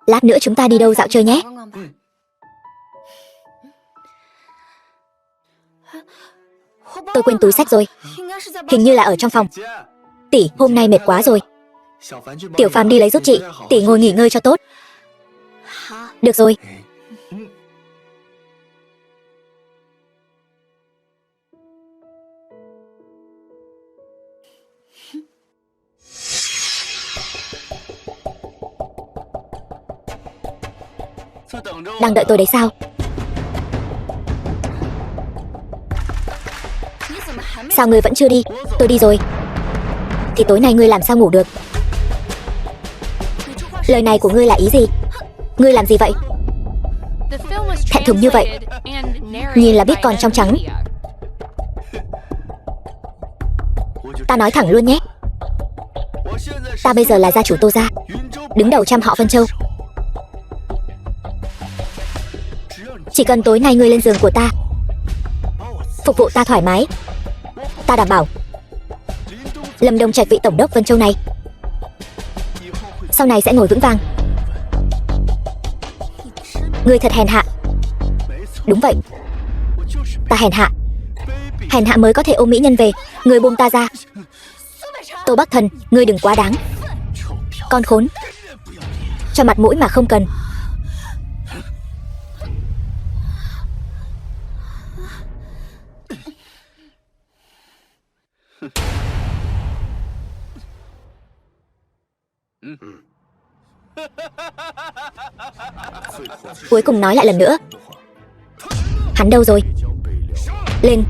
Lát nữa chúng ta đi đâu dạo chơi nhé. Tôi quên túi sách rồi. Hình như là ở trong phòng. Tỷ, hôm nay mệt quá rồi. Tiểu Phàm đi lấy giúp chị. Tỷ ngồi nghỉ ngơi cho tốt. Được rồi. Đang đợi tôi đấy sao? Sao ngươi vẫn chưa đi? Tôi đi rồi. Thì tối nay ngươi làm sao ngủ được? Lời này của ngươi là ý gì? Ngươi làm gì vậy? Thẹn thùng như vậy. Nhìn là biết còn trong trắng. Ta nói thẳng luôn nhé. Ta bây giờ là gia chủ Tô gia, đứng đầu trăm họ Vân Châu. Chỉ cần tối nay ngươi lên giường của ta, phục vụ ta thoải mái, ta đảm bảo Lâm Đông Trạch vị tổng đốc Vân Châu này sau này sẽ ngồi vững vàng. Ngươi thật hèn hạ. Đúng vậy, ta hèn hạ. Hèn hạ mới có thể ôm mỹ nhân về. Ngươi buông ta ra. Tô Bắc Thần, ngươi đừng quá đáng. Con khốn, cho mặt mũi mà không cần. Cuối cùng nói lại lần nữa. Hắn đâu rồi? Lên.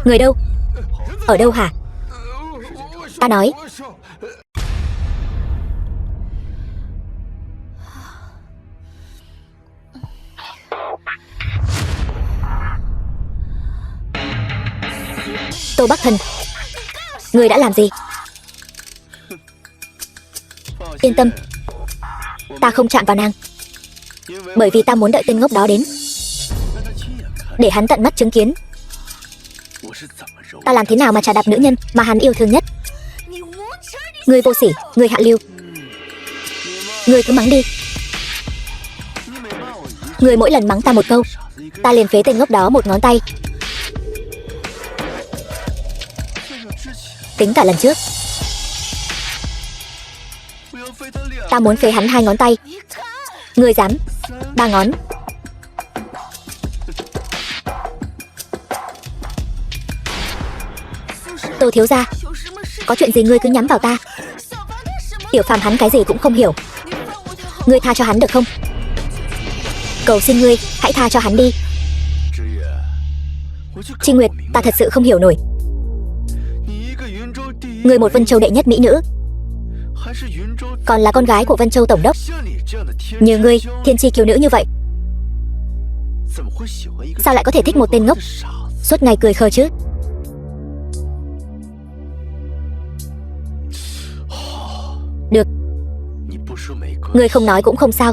Người đâu? Ở đâu hả? Ta nói. Tô Bắc Thần, ngươi đã làm gì? Yên tâm, ta không chạm vào nàng. Bởi vì ta muốn đợi tên ngốc đó đến, để hắn tận mắt chứng kiến ta làm thế nào mà chà đạp nữ nhân mà hắn yêu thương nhất. Ngươi vô sỉ, ngươi hạ lưu. Ngươi cứ mắng đi. Ngươi mỗi lần mắng ta một câu, ta liền phế tên ngốc đó một ngón tay. Tính cả lần trước, ta muốn phế hắn 2 ngón tay. Ngươi dám 3 ngón. Tô thiếu gia, có chuyện gì ngươi cứ nhắm vào ta. Tiểu Phàm hắn cái gì cũng không hiểu. Ngươi tha cho hắn được không? Cầu xin ngươi, hãy tha cho hắn đi. Trinh Nguyệt, ta thật sự không hiểu nổi. Ngươi một Vân Châu đệ nhất mỹ nữ, còn là con gái của Vân Châu tổng đốc. Như ngươi, thiên chi kiêu nữ như vậy, sao lại có thể thích một tên ngốc suốt ngày cười khờ chứ? Được, ngươi không nói cũng không sao.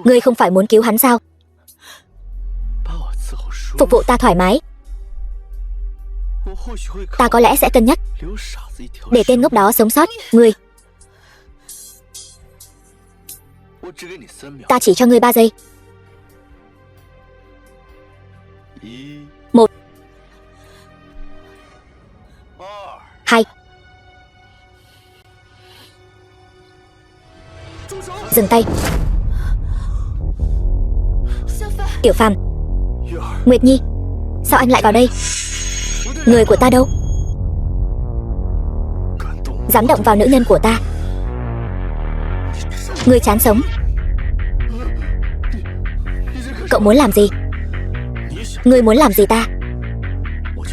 Ngươi không phải muốn cứu hắn sao? Phục vụ ta thoải mái. Ta có lẽ sẽ cân nhắc để tên ngốc đó sống sót. Ngươi, ta chỉ cho ngươi 3 giây. 1 2 Dừng tay. Tiểu Phàm, Nguyệt Nhi, sao anh lại vào đây? Người của ta đâu? Dám động vào nữ nhân của ta, ngươi chán sống. Cậu muốn làm gì? Ngươi muốn làm gì ta?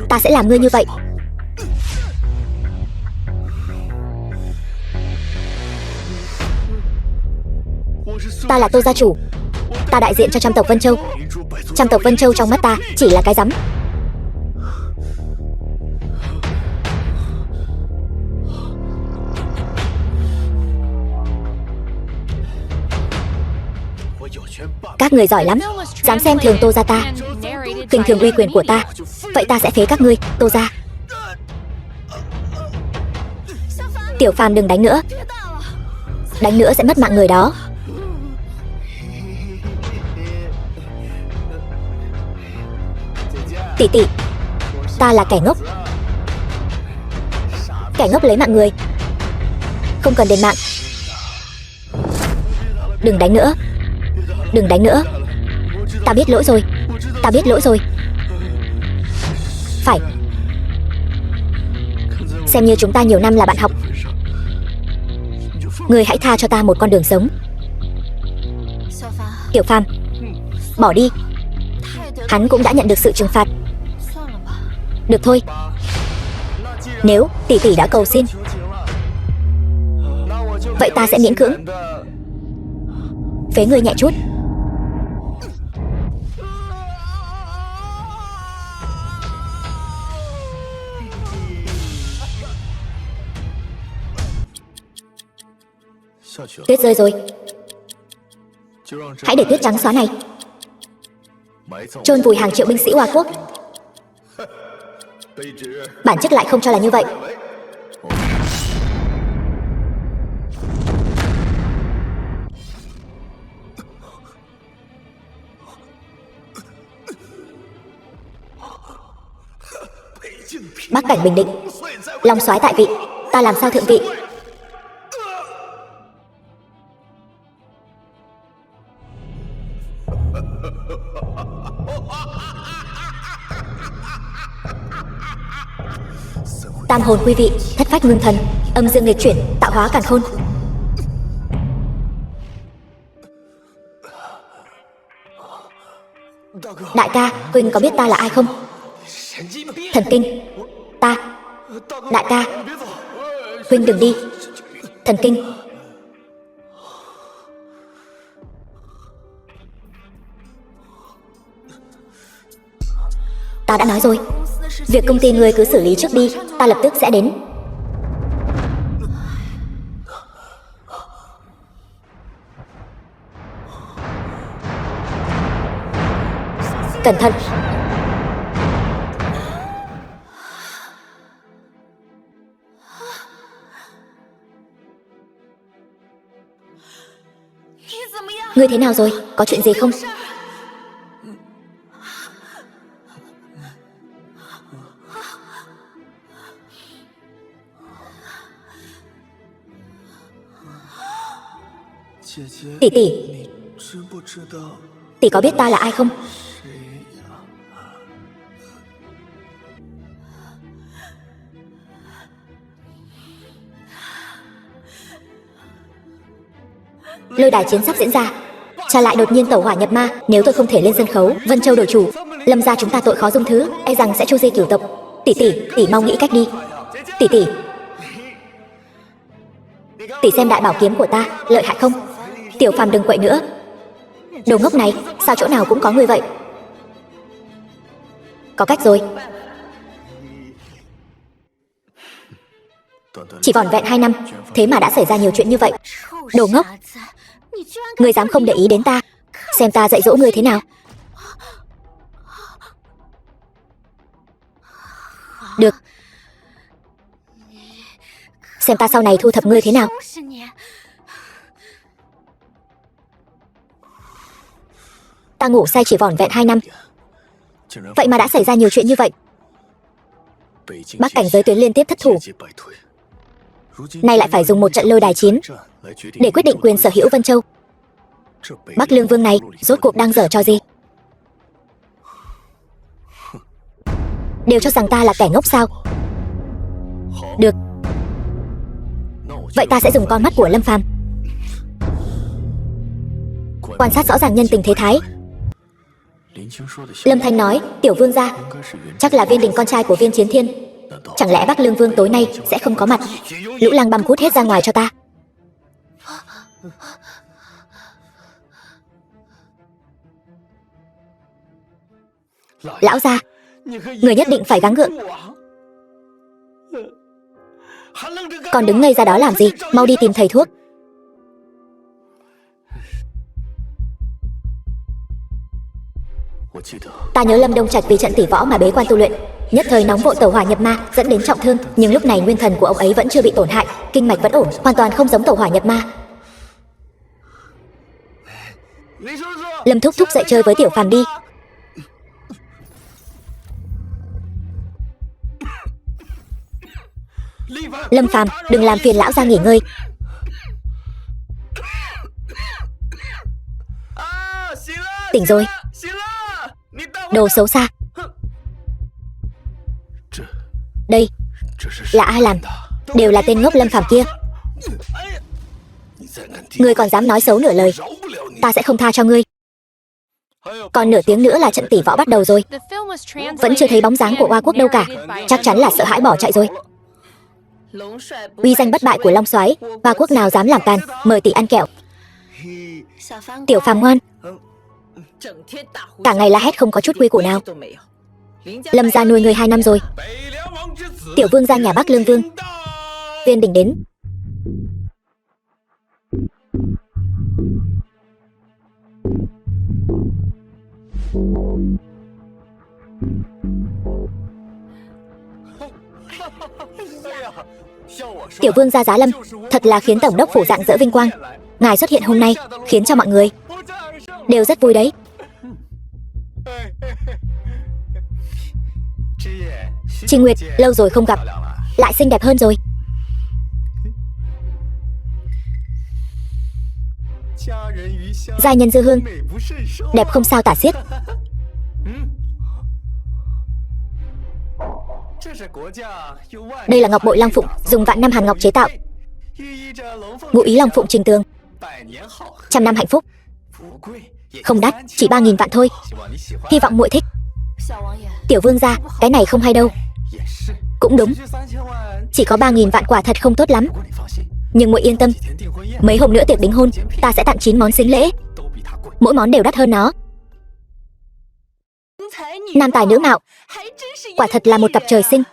Ta sẽ làm ngươi như vậy. Ta là Tô gia chủ. Ta đại diện cho trăm tộc Vân Châu. Trăm tộc Vân Châu trong mắt ta chỉ là cái rắm. Các người giỏi lắm, dám xem thường Tô gia ta. khinh thường uy quyền của ta, vậy ta sẽ phế các ngươi, Tô gia. Tiểu Phàm đừng đánh nữa. Đánh nữa sẽ mất mạng người đó. Tỷ tỷ, ta là kẻ ngốc. Kẻ ngốc lấy mạng người, không cần đền mạng. Đừng đánh nữa. Đừng đánh nữa. Ta biết lỗi rồi. Ta biết lỗi rồi. Phải. Xem như chúng ta nhiều năm là bạn học. Ngươi hãy tha cho ta một con đường sống. Tiểu Phàm, bỏ đi. Hắn cũng đã nhận được sự trừng phạt. Được thôi. Nếu tỷ tỷ đã cầu xin, vậy ta sẽ miễn cưỡng phế ngươi nhẹ chút. Tuyết rơi rồi. Hãy để tuyết trắng xóa này chôn vùi hàng triệu binh sĩ Hoa Quốc. Bản chất lại không cho là như vậy. Bắc cảnh bình định, Long soái tại vị, ta làm sao thượng vị? Tam hồn quy vị, thất phách ngưng thần, âm dương nghịch chuyển, tạo hóa càn khôn. Đại ca, huynh có biết ta là ai không? Thần kinh. Ta. Đại ca, huynh đừng đi. Thần kinh. Ta đã nói rồi, việc công ty ngươi cứ xử lý trước đi, ta lập tức sẽ đến. Cẩn thận. Ngươi thế nào rồi? Có chuyện gì không? Tỷ tỷ, tỷ có biết ta là ai không? Lôi đài chiến sắp diễn ra, cha lại đột nhiên tẩu hỏa nhập ma. Nếu tôi không thể lên sân khấu, Vân Châu đổi chủ, Lâm gia chúng ta tội khó dung thứ, e rằng sẽ chu di cửu tộc. Tỷ tỷ, tỷ mau nghĩ cách đi. Tỷ tỷ, tỷ xem đại bảo kiếm của ta lợi hại không? Tiểu Phàm đừng quậy nữa. Đồ ngốc này, sao chỗ nào cũng có người vậy? Có cách rồi. Chỉ vỏn vẹn 2 năm, thế mà đã xảy ra nhiều chuyện như vậy. Đồ ngốc, ngươi dám không để ý đến ta? Xem ta dạy dỗ ngươi thế nào. Được. Xem ta sau này thu thập ngươi thế nào. Ta ngủ say chỉ vỏn vẹn 2 năm, vậy mà đã xảy ra nhiều chuyện như vậy. Bắc cảnh giới tuyến liên tiếp thất thủ, nay lại phải dùng một trận lôi đài chiến để quyết định quyền sở hữu Vân Châu. Bắc Lương Vương này rốt cuộc đang giở trò gì? Đều cho rằng ta là kẻ ngốc sao? Được. Vậy ta sẽ dùng con mắt của Lâm Phàm quan sát rõ ràng nhân tình thế thái. Lâm Thanh nói, Tiểu Vương gia chắc là Viên Đình con trai của Viên Chiến Thiên. Chẳng lẽ Bắc Lương Vương tối nay sẽ không có mặt? Lũ lăng băm cút hết ra ngoài cho ta. Lão gia, người nhất định phải gắng gượng. Còn đứng ngây ra đó làm gì? Mau đi tìm thầy thuốc. Ta nhớ Lâm Đông Trạch vì trận tỷ võ mà bế quan tu luyện, nhất thời nóng vội tẩu hỏa nhập ma, dẫn đến trọng thương, nhưng lúc này nguyên thần của ông ấy vẫn chưa bị tổn hại, kinh mạch vẫn ổn, hoàn toàn không giống tẩu hỏa nhập ma. Lâm thúc thúc dậy chơi với Tiểu Phàm đi. Lâm Phàm, đừng làm phiền lão ra nghỉ ngơi. Tỉnh rồi. Đồ xấu xa. Đây là ai làm? Đều là tên ngốc Lâm Phàm kia. Ngươi còn dám nói xấu nửa lời, ta sẽ không tha cho ngươi. Còn nửa tiếng nữa là trận tỷ võ bắt đầu rồi. Vẫn chưa thấy bóng dáng của Oa Quốc đâu cả. Chắc chắn là sợ hãi bỏ chạy rồi. Uy danh bất bại của Long Soái, Oa Quốc nào dám làm càn, mời tỷ ăn kẹo. Tiểu Phàm ngoan, cả ngày la hét không có chút quy củ nào. Lâm gia nuôi người 2 năm rồi. Tiểu vương gia nhà Bắc Lương Vương Viên Đình đến. Tiểu vương gia Giá Lâm, thật là khiến tổng đốc phủ rạng rỡ vinh quang. Ngài xuất hiện hôm nay khiến cho mọi người đều rất vui đấy. Trinh Nguyệt, lâu rồi không gặp, lại xinh đẹp hơn rồi. Giai nhân dư hương, đẹp không sao tả xiết. Đây là ngọc bội Long Phụng, dùng vạn năm hàn ngọc chế tạo, ngụ ý Long Phụng trình tường, 100 năm hạnh phúc. Không đắt, chỉ 3.000 vạn thôi. Hy vọng muội thích. Tiểu vương gia, cái này không hay đâu. Cũng đúng, chỉ có 3.000 vạn quả thật không tốt lắm. Nhưng muội yên tâm, mấy hôm nữa tiệc đính hôn, ta sẽ tặng 9 món sính lễ, mỗi món đều đắt hơn nó. Nam tài nữ mạo, quả thật là một cặp trời sinh.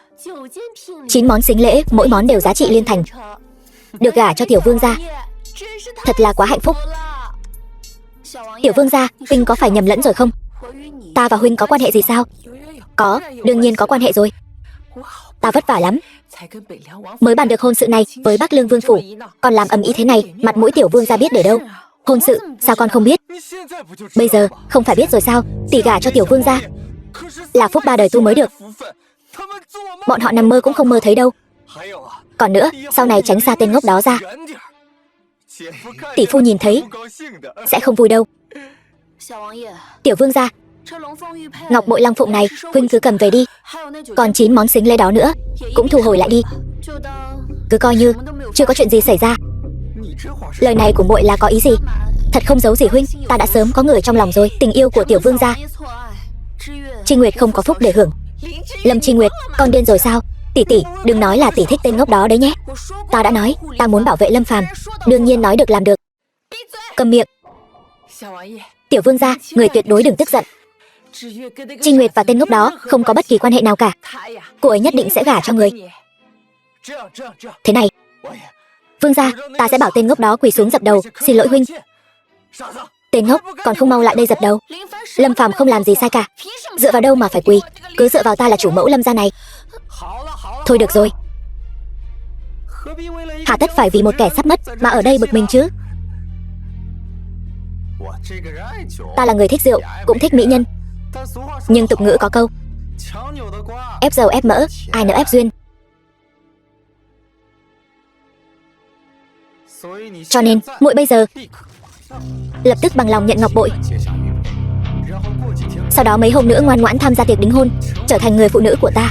9 món sính lễ, mỗi món đều giá trị liên thành. Được gả cho tiểu vương gia, thật là quá hạnh phúc. Tiểu vương gia, huynh có phải nhầm lẫn rồi không? Ta và huynh có quan hệ gì sao? Có, đương nhiên có quan hệ rồi. Ta vất vả lắm, mới bàn được hôn sự này với Bắc Lương Vương phủ, còn làm ầm ĩ thế này, mặt mũi tiểu vương gia biết để đâu? Hôn sự, sao con không biết? Bây giờ, không phải biết rồi sao? Tỷ gả cho tiểu vương gia là phúc 3 đời tu mới được. Bọn họ nằm mơ cũng không mơ thấy đâu. Còn nữa, sau này tránh xa tên ngốc đó ra. Tỷ phu nhìn thấy sẽ không vui đâu. Tiểu vương gia, ngọc bội Long Phụng này huynh cứ cầm về đi. Còn 9 món sính lễ đó nữa cũng thu hồi lại đi. Cứ coi như chưa có chuyện gì xảy ra. Lời này của muội là có ý gì? Thật không giấu gì huynh, ta đã sớm có người trong lòng rồi. Tình yêu của tiểu vương gia, Trinh Nguyệt không có phúc để hưởng. Lâm Trinh Nguyệt, con điên rồi sao? Tỷ tỷ, đừng nói là tỷ thích tên ngốc đó đấy nhé. Ta đã nói, ta muốn bảo vệ Lâm Phàm, đương nhiên nói được làm được. Cầm miệng. Tiểu vương gia, người tuyệt đối đừng tức giận. Trinh Nguyệt và tên ngốc đó không có bất kỳ quan hệ nào cả. Cô ấy nhất định sẽ gả cho người. Thế này, vương gia, ta sẽ bảo tên ngốc đó quỳ xuống dập đầu, xin lỗi huynh. Tên ngốc, còn không mau lại đây dập đầu. Lâm Phàm không làm gì sai cả, dựa vào đâu mà phải quỳ? Cứ dựa vào ta là chủ mẫu Lâm gia này. Thôi được rồi, hà tất phải vì một kẻ sắp mất mà ở đây bực mình chứ? Ta là người thích rượu, cũng thích mỹ nhân, nhưng tục ngữ có câu ép dầu ép mỡ, ai nỡ ép duyên. Cho nên, muội bây giờ lập tức bằng lòng nhận ngọc bội. Sau đó mấy hôm nữa ngoan ngoãn tham gia tiệc đính hôn, trở thành người phụ nữ của ta.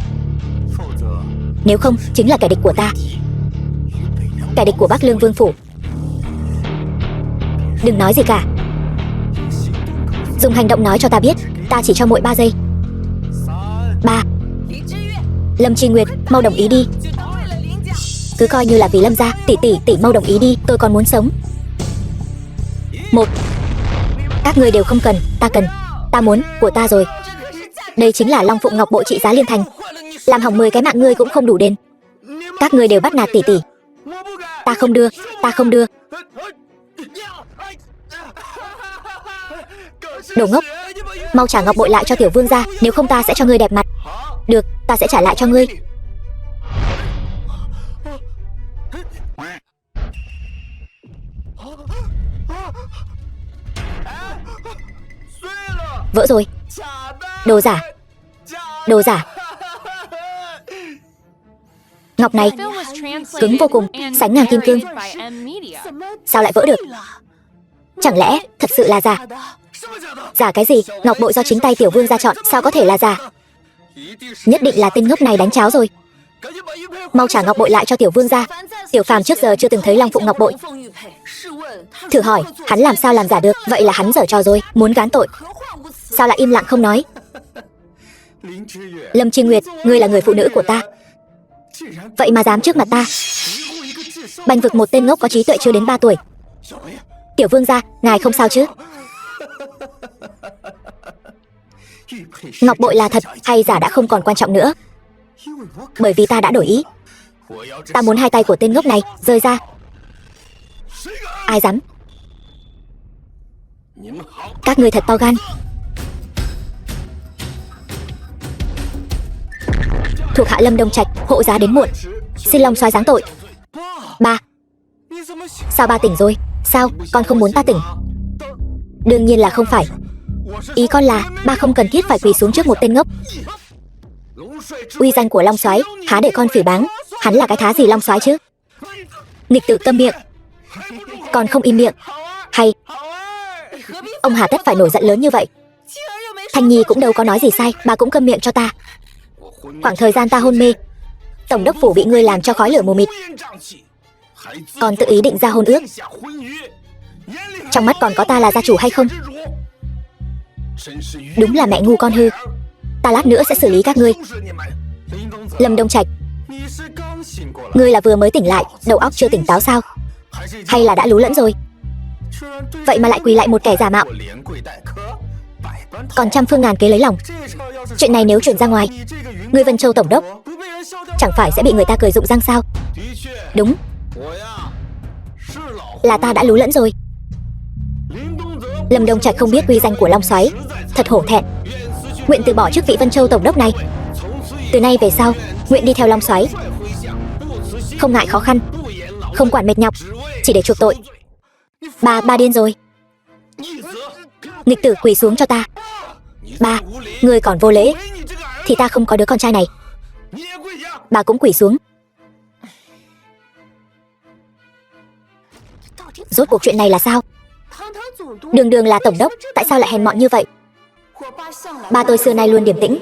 Nếu không, chính là kẻ địch của ta, kẻ địch của Bắc Lương Vương phủ. Đừng nói gì cả, dùng hành động nói cho ta biết. Ta chỉ cho muội 3 giây. 3. Lâm Trinh Nguyệt, mau đồng ý đi. Cứ coi như là vì Lâm gia. Tỷ mau đồng ý đi, tôi còn muốn sống. 1. Các ngươi đều không cần, ta cần. Ta muốn, của ta rồi. Đây chính là Long Phụng ngọc bội trị giá liên thành, làm hỏng 10 cái mạng ngươi cũng không đủ đền. Các ngươi đều bắt nạt tỷ tỷ. Ta không đưa, ta không đưa. Đồ ngốc, mau trả ngọc bội lại cho tiểu vương gia, nếu không ta sẽ cho ngươi đẹp mặt. Được, ta sẽ trả lại cho ngươi. Vỡ rồi. Đồ giả. Đồ giả. Ngọc này cứng vô cùng, sánh ngang kim cương. Sao lại vỡ được? Chẳng lẽ thật sự là giả? Giả cái gì? Ngọc bội do chính tay tiểu vương gia chọn, sao có thể là giả? Nhất định là tên ngốc này đánh cháo rồi. Mau trả ngọc bội lại cho tiểu vương gia. Tiểu phàm trước giờ chưa từng thấy Long Phụng ngọc bội. Thử hỏi, hắn làm sao làm giả được? Vậy là hắn giở trò rồi, muốn gán tội. Sao lại im lặng không nói? Lâm Trinh Nguyệt, ngươi là người phụ nữ của ta, vậy mà dám trước mặt ta bành vực một tên ngốc có trí tuệ chưa đến 3 tuổi. Tiểu vương gia, ngài không sao chứ? Ngọc bội là thật hay giả đã không còn quan trọng nữa, bởi vì ta đã đổi ý. Ta muốn hai tay của tên ngốc này rơi ra. Ai dám? Các ngươi thật to gan. Thuộc hạ Lâm Đông Trạch, hộ giá đến muộn, xin Long soái giáng tội. Ba, sao ba tỉnh rồi? Sao, con không muốn ta tỉnh? Đương nhiên là không phải. Ý con là ba không cần thiết phải quỳ xuống trước một tên ngốc. Uy danh của Long soái há để con phỉ báng? Hắn là cái thá gì Long soái chứ? Nghịch tử câm miệng. Còn không im miệng. Hay ông hà tất phải nổi giận lớn như vậy? Thanh Nhi cũng đâu có nói gì sai, bà cũng câm miệng cho ta. Khoảng thời gian ta hôn mê, tổng đốc phủ bị ngươi làm cho khói lửa mù mịt, còn tự ý định ra hôn ước. Trong mắt còn có ta là gia chủ hay không? Đúng là mẹ ngu con hư. Ta lát nữa sẽ xử lý các ngươi. Lâm Đông Trạch, ngươi là vừa mới tỉnh lại, đầu óc chưa tỉnh táo sao? Hay là đã lú lẫn rồi? Vậy mà lại quỳ lại một kẻ giả mạo, còn trăm phương ngàn kế lấy lòng. Chuyện này nếu truyền ra ngoài, ngươi Vân Châu tổng đốc chẳng phải sẽ bị người ta cười rụng răng sao? Đúng, là ta đã lú lẫn rồi. Lâm Đông Trạch không biết uy danh của Long soái, thật hổ thẹn. Nguyện từ bỏ chức vị Vân Châu tổng đốc này. Từ nay về sau, nguyện đi theo Long soái, không ngại khó khăn, không quản mệt nhọc, chỉ để chuộc tội. Ba điên rồi. Nghịch tử quỳ xuống cho ta. Ba, ngươi còn vô lễ, thì ta không có đứa con trai này. Bà cũng quỳ xuống. Rốt cuộc chuyện này là sao? Đường đường là tổng đốc, tại sao lại hèn mọn như vậy? Ba tôi xưa nay luôn điềm tĩnh,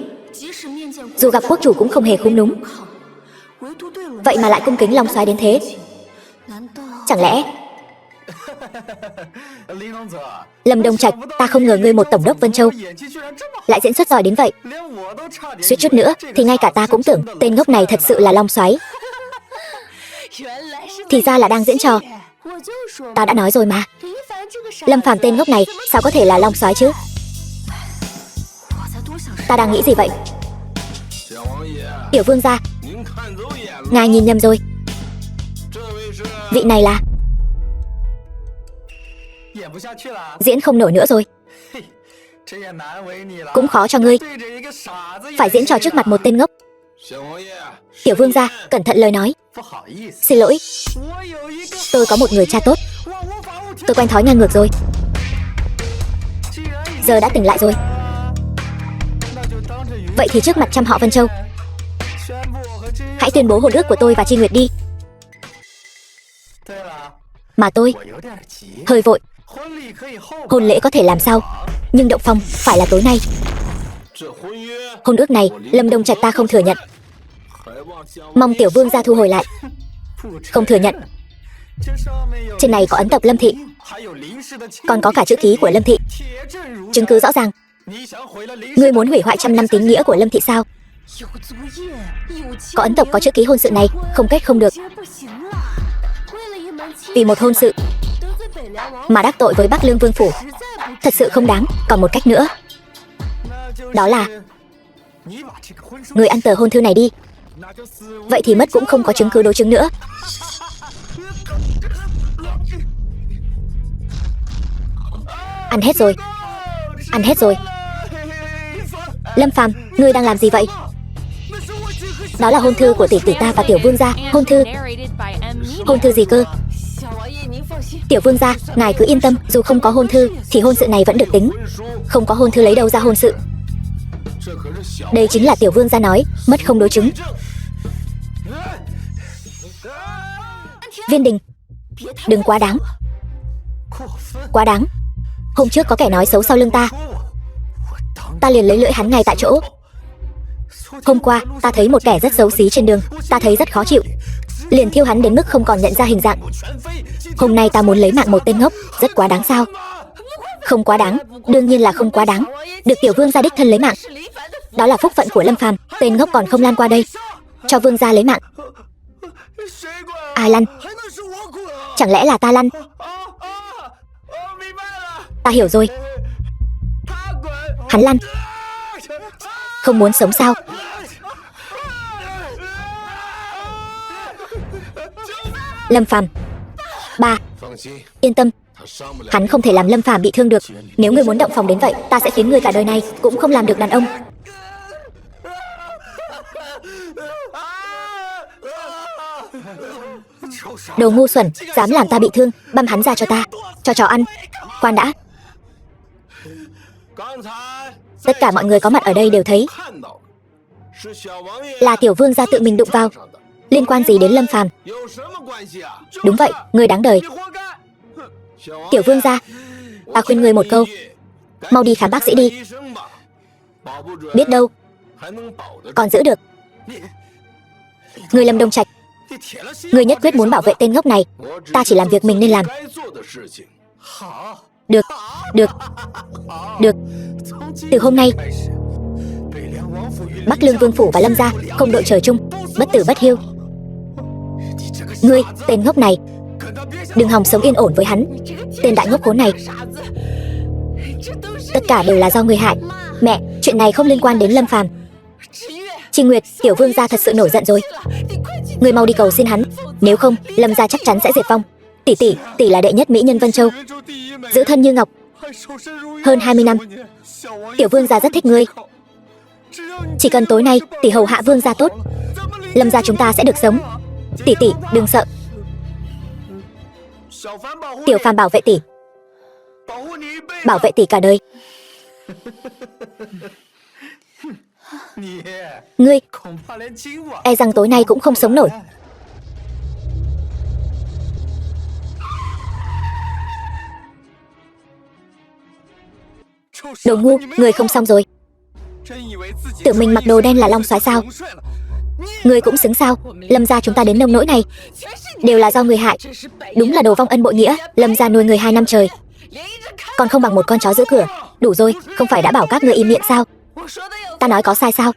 dù gặp quốc chủ cũng không hề khúm núm, vậy mà lại cung kính Long soái đến thế. Chẳng lẽ... Lâm Đông Trạch, ta không ngờ ngươi một tổng đốc Vân Châu lại diễn xuất giỏi đến vậy. Suýt chút nữa thì ngay cả ta cũng tưởng tên ngốc này thật sự là Long soái. Thì ra là đang diễn trò. Ta đã nói rồi mà, Lâm Phàm tên ngốc này sao có thể là Long soái chứ? Ta đang nghĩ gì vậy? Tiểu vương gia, ngài nhìn nhầm rồi. Vị này là... Diễn không nổi nữa rồi. Cũng khó cho ngươi, phải diễn trò trước mặt một tên ngốc. Tiểu vương gia, cẩn thận lời nói. Xin lỗi, tôi có một người cha tốt. Tôi quen thói ngang ngược rồi. Giờ đã tỉnh lại rồi, vậy thì trước mặt trăm họ Vân Châu, hãy tuyên bố hôn ước của tôi và Chi Nguyệt đi. Mà tôi hơi vội. Hôn lễ có thể làm sau, nhưng động phòng phải là tối nay. Hôn ước này Lâm Đông Trạch ta không thừa nhận, mong tiểu vương gia thu hồi lại. Không thừa nhận. Trên này có ấn tộc Lâm thị, còn có cả chữ ký của Lâm thị, chứng cứ rõ ràng. Ngươi muốn hủy hoại trăm năm tín nghĩa của Lâm thị sao? Có ấn tộc có chữ ký hôn sự này, không kết không được. Vì một hôn sự mà đắc tội với Bắc Lương Vương phủ, thật sự không đáng. Còn một cách nữa, đó là người ăn tờ hôn thư này đi. Vậy thì mất cũng không có chứng cứ đối chứng nữa. Ăn hết rồi. Ăn hết rồi. Lâm Phàm, ngươi đang làm gì vậy? Đó là hôn thư của tỷ tỷ ta và tiểu vương gia. Hôn thư? Hôn thư gì cơ? Tiểu vương gia, ngài cứ yên tâm, dù không có hôn thư thì hôn sự này vẫn được tính. Không có hôn thư lấy đâu ra hôn sự? Đây chính là tiểu vương gia nói, mất không đối chứng. Viên Đình, đừng quá đáng. Quá đáng? Hôm trước có kẻ nói xấu sau lưng ta liền lấy lưỡi hắn ngay tại chỗ. Hôm qua ta thấy một kẻ rất xấu xí trên đường, ta thấy rất khó chịu, liền thiêu hắn đến mức không còn nhận ra hình dạng. Hôm nay ta muốn lấy mạng một tên ngốc, rất quá đáng sao? Không quá đáng, đương nhiên là không quá đáng. Được tiểu vương gia đích thân lấy mạng, đó là phúc phận của Lâm Phàm. Tên ngốc còn không lan qua đây, cho vương gia lấy mạng. Ai lăn? Chẳng lẽ là ta lăn? Ta hiểu rồi. Hắn lăn. Không muốn sống sao? Lâm Phàm, ba, yên tâm, hắn không thể làm Lâm Phàm bị thương được. Nếu ngươi muốn động phòng đến vậy, ta sẽ khiến ngươi cả đời này cũng không làm được đàn ông. Đồ ngu xuẩn, dám làm ta bị thương, băm hắn ra cho ta, cho chó ăn. Khoan đã. Tất cả mọi người có mặt ở đây đều thấy là tiểu vương gia tự mình đụng vào. Liên quan gì đến Lâm Phàm? Đúng vậy, ngươi đáng đời. Tiểu vương gia, ta khuyên ngươi một câu, mau đi khám bác sĩ đi. Biết đâu còn giữ được. Ngươi Lâm Đông Trạch, ngươi nhất quyết muốn bảo vệ tên ngốc này. Ta chỉ làm việc mình nên làm. Được, được, được. Từ hôm nay, Bắc Lương Vương phủ và Lâm gia không đội trời chung, bất tử bất hiu. Ngươi, tên ngốc này, đừng hòng sống yên ổn với hắn. Tên đại ngốc khốn này. Tất cả đều là do ngươi hại. Mẹ, chuyện này không liên quan đến Lâm Phàm. Trinh Nguyệt, tiểu vương gia thật sự nổi giận rồi. Ngươi mau đi cầu xin hắn, nếu không Lâm gia chắc chắn sẽ diệt vong. Tỷ là đệ nhất mỹ nhân Vân Châu, giữ thân như ngọc hơn 20 năm. Tiểu vương gia rất thích ngươi. Chỉ cần tối nay tỷ hầu hạ vương gia tốt, Lâm gia chúng ta sẽ được sống. Tỷ, đừng sợ. Tiểu Phàm bảo vệ tỷ, bảo vệ tỷ cả đời. Ngươi e rằng tối nay cũng không sống nổi. Đồ ngu, người không xong rồi. Tự mình mặc đồ đen là long soái sao? Người cũng xứng sao? Lâm gia chúng ta đến nông nỗi này đều là do người hại. Đúng là đồ vong ân bội nghĩa. Lâm gia nuôi người 2 năm trời, còn không bằng một con chó giữ cửa. Đủ rồi, không phải đã bảo các ngươi im miệng sao? Ta nói có sai sao?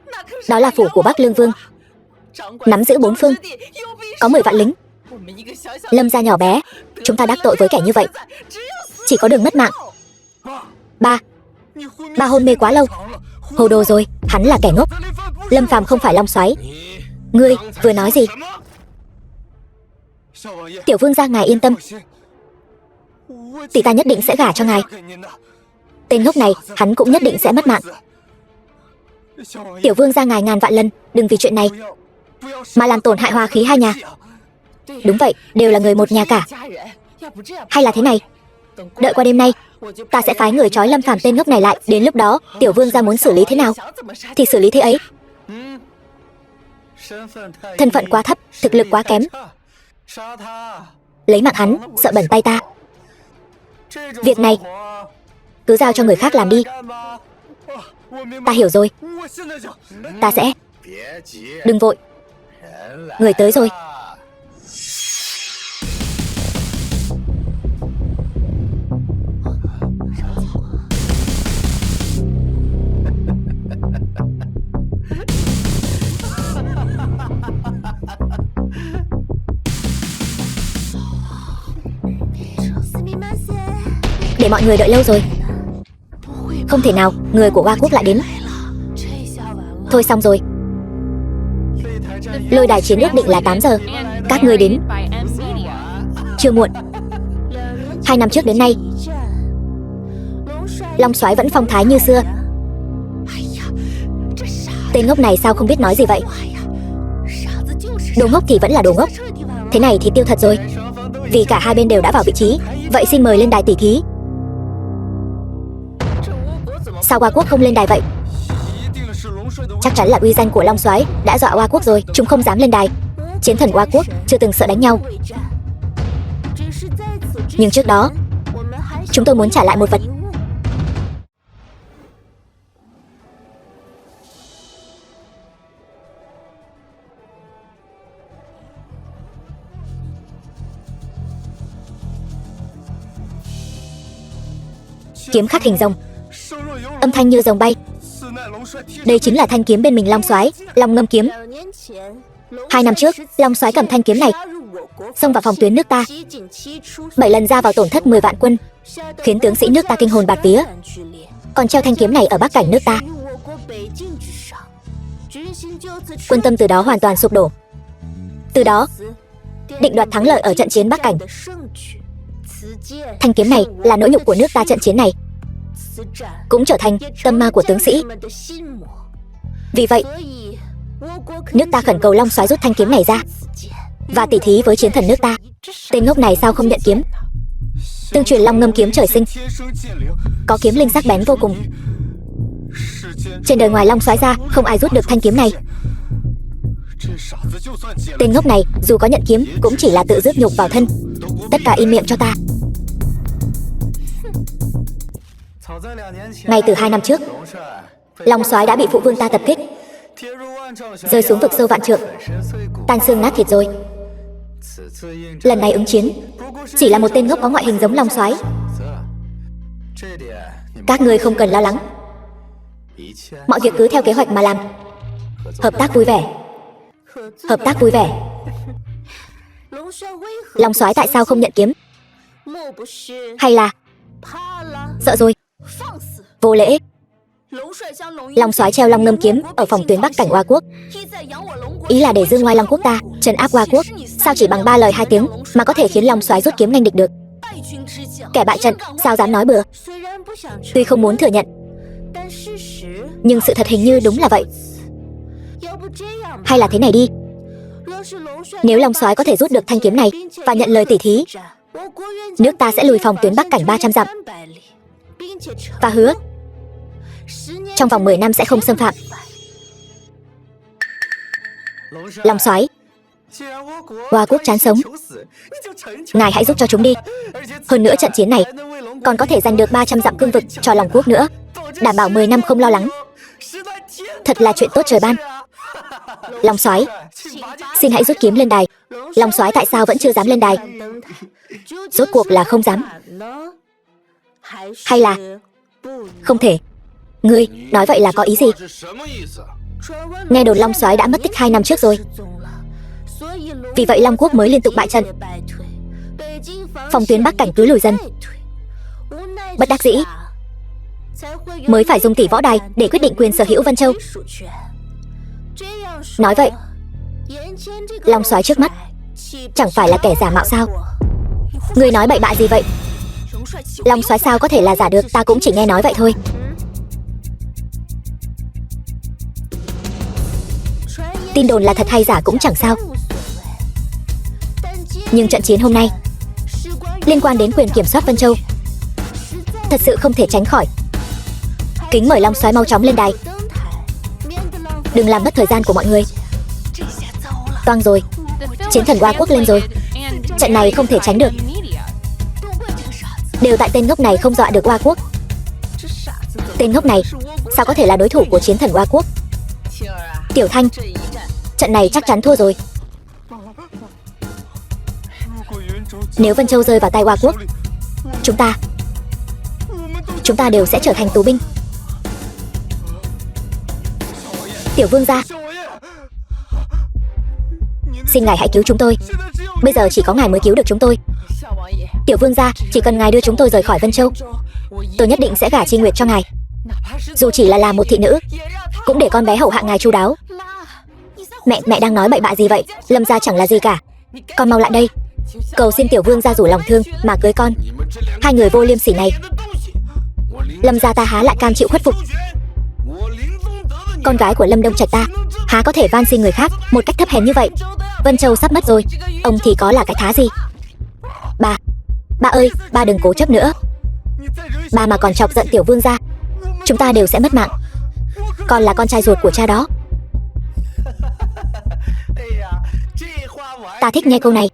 Đó là phủ của Bắc Lương Vương, nắm giữ 4 phương, có 10 vạn lính. Lâm gia nhỏ bé, chúng ta đắc tội với kẻ như vậy, chỉ có đường mất mạng. Ba hôn mê quá lâu. Hồ đồ rồi, hắn là kẻ ngốc. Lâm Phàm không phải long soái. Ngươi vừa nói gì? Tiểu vương gia ngài yên tâm, tỷ ta nhất định sẽ gả cho ngài. Tên ngốc này, hắn cũng nhất định sẽ mất mạng. Tiểu vương gia ngài ngàn vạn lần đừng vì chuyện này mà làm tổn hại hòa khí hai nhà. Đúng vậy, đều là người một nhà cả. Hay là thế này, đợi qua đêm nay, ta sẽ phái người trói Lâm Phàm tên ngốc này lại. Đến lúc đó, tiểu vương gia muốn xử lý thế nào thì xử lý thế ấy. Thân phận quá thấp, thực lực quá kém, lấy mạng hắn, sợ bẩn tay ta. Việc này cứ giao cho người khác làm đi. Ta hiểu rồi. Ta sẽ... Đừng vội, người tới rồi. Để mọi người đợi lâu rồi. Không thể nào, người của Hoa Quốc lại đến. Thôi xong rồi. Lôi đài chiến ước định là 8 giờ. Các ngươi đến chưa muộn. 2 năm trước đến nay, Long soái vẫn phong thái như xưa. Tên ngốc này sao không biết nói gì vậy? Đồ ngốc thì vẫn là đồ ngốc. Thế này thì tiêu thật rồi. Vì cả hai bên đều đã vào vị trí, vậy xin mời lên đài tỷ thí. Sao Hoa Quốc không lên đài vậy? Chắc chắn là uy danh của Long soái đã dọa Hoa Quốc rồi, chúng không dám lên đài. Chiến thần Hoa Quốc chưa từng sợ đánh nhau. Nhưng trước đó, chúng tôi muốn trả lại một vật. Kiếm khắc hình rồng, âm thanh như rồng bay. Đây chính là thanh kiếm bên mình Long soái, Long Ngâm kiếm. 2 năm trước, Long soái cầm thanh kiếm này xông vào phòng tuyến nước ta, 7 lần ra vào tổn thất 10 vạn quân, khiến tướng sĩ nước ta kinh hồn bạt vía. Còn treo thanh kiếm này ở bắc cảnh nước ta, quân tâm từ đó hoàn toàn sụp đổ. Từ đó định đoạt thắng lợi ở trận chiến bắc cảnh. Thanh kiếm này là nỗi nhục của nước ta. Trận chiến này cũng trở thành tâm ma của tướng sĩ. Vì vậy, nước ta khẩn cầu Long soái rút thanh kiếm này ra và tỉ thí với chiến thần nước ta. Tên ngốc này sao không nhận kiếm? Tương truyền Long Ngâm kiếm trời sinh, có kiếm linh sắc bén vô cùng. Trên đời ngoài Long soái ra, không ai rút được thanh kiếm này. Tên ngốc này dù có nhận kiếm cũng chỉ là tự rước nhục vào thân. Tất cả im miệng cho ta. Ngay từ 2 năm trước, Long soái đã bị phụ vương ta tập kích, rơi xuống vực sâu vạn trượng, tan xương nát thịt rồi. Lần này ứng chiến chỉ là một tên ngốc có ngoại hình giống Long soái. Các ngươi không cần lo lắng, mọi việc cứ theo kế hoạch mà làm. Hợp tác vui vẻ. Hợp tác vui vẻ. Long soái tại sao không nhận kiếm? Hay là sợ rồi? Vô lễ. Long soái treo Long Ngâm kiếm ở phòng tuyến bắc cảnh Hoa Quốc, ý là để dương ngoai Long quốc ta, trấn áp Hoa Quốc. Sao chỉ bằng 3 lời 2 tiếng mà có thể khiến Long soái rút kiếm nghênh địch được? Kẻ bại trận sao dám nói bừa? Tuy không muốn thừa nhận, nhưng sự thật hình như đúng là vậy. Hay là thế này đi, nếu Long soái có thể rút được thanh kiếm này và nhận lời tỉ thí, nước ta sẽ lùi phòng tuyến bắc cảnh 300 dặm và hứa trong vòng 10 năm sẽ không xâm phạm. Long soái, Hoa Quốc chán sống, ngài hãy giúp cho chúng đi. Hơn nữa trận chiến này còn có thể giành được 300 dặm cương vực cho Long quốc nữa, đảm bảo 10 năm không lo lắng. Thật là chuyện tốt trời ban. Long soái, xin hãy rút kiếm lên đài. Long soái tại sao vẫn chưa dám lên đài? Rốt cuộc là không dám, hay là không thể? Ngươi nói vậy là có ý gì? Nghe đồn Long soái đã mất tích 2 năm trước rồi, vì vậy Long quốc mới liên tục bại trận, phòng tuyến bắc cảnh cứ lùi dần. Bất đắc dĩ mới phải dùng tỷ võ đài để quyết định quyền sở hữu Vân Châu. Nói vậy, Long soái trước mắt chẳng phải là kẻ giả mạo sao? Ngươi nói bậy bạ gì vậy? Long soái sao có thể là giả được? Ta cũng chỉ nghe nói vậy thôi. Tin đồn là thật hay giả cũng chẳng sao. Nhưng trận chiến hôm nay liên quan đến quyền kiểm soát Vân Châu, thật sự không thể tránh khỏi. Kính mời Long soái mau chóng lên đài, đừng làm mất thời gian của mọi người. Toang rồi, chiến thần Hoa Quốc lên rồi. Trận này không thể tránh được. Đều tại tên ngốc này không dọa được Hoa Quốc. Tên ngốc này sao có thể là đối thủ của chiến thần Hoa Quốc? Tiểu Thanh, trận này chắc chắn thua rồi. Nếu Vân Châu rơi vào tay Hoa Quốc, chúng ta đều sẽ trở thành tù binh. Tiểu vương gia, xin ngài hãy cứu chúng tôi. Bây giờ chỉ có ngài mới cứu được chúng tôi. Tiểu vương gia, chỉ cần ngài đưa chúng tôi rời khỏi Vân Châu, tôi nhất định sẽ gả Chi Nguyệt cho ngài. Dù chỉ là làm một thị nữ, cũng để con bé hậu hạ ngài chu đáo. Mẹ đang nói bậy bạ gì vậy? Lâm gia chẳng là gì cả. Con mau lại đây, cầu xin tiểu vương gia rủ lòng thương mà cưới con. Hai người vô liêm sỉ này, Lâm gia ta há lại cam chịu khuất phục. Con gái của Lâm Đông Trạch ta há có thể van xin người khác một cách thấp hèn như vậy. Vân Châu sắp mất rồi, ông thì có là cái thá gì? Ba ơi, ba đừng cố chấp nữa. Ba mà còn chọc giận tiểu vương gia, chúng ta đều sẽ mất mạng. Con là con trai ruột của cha đó. Ta thích nghe câu này.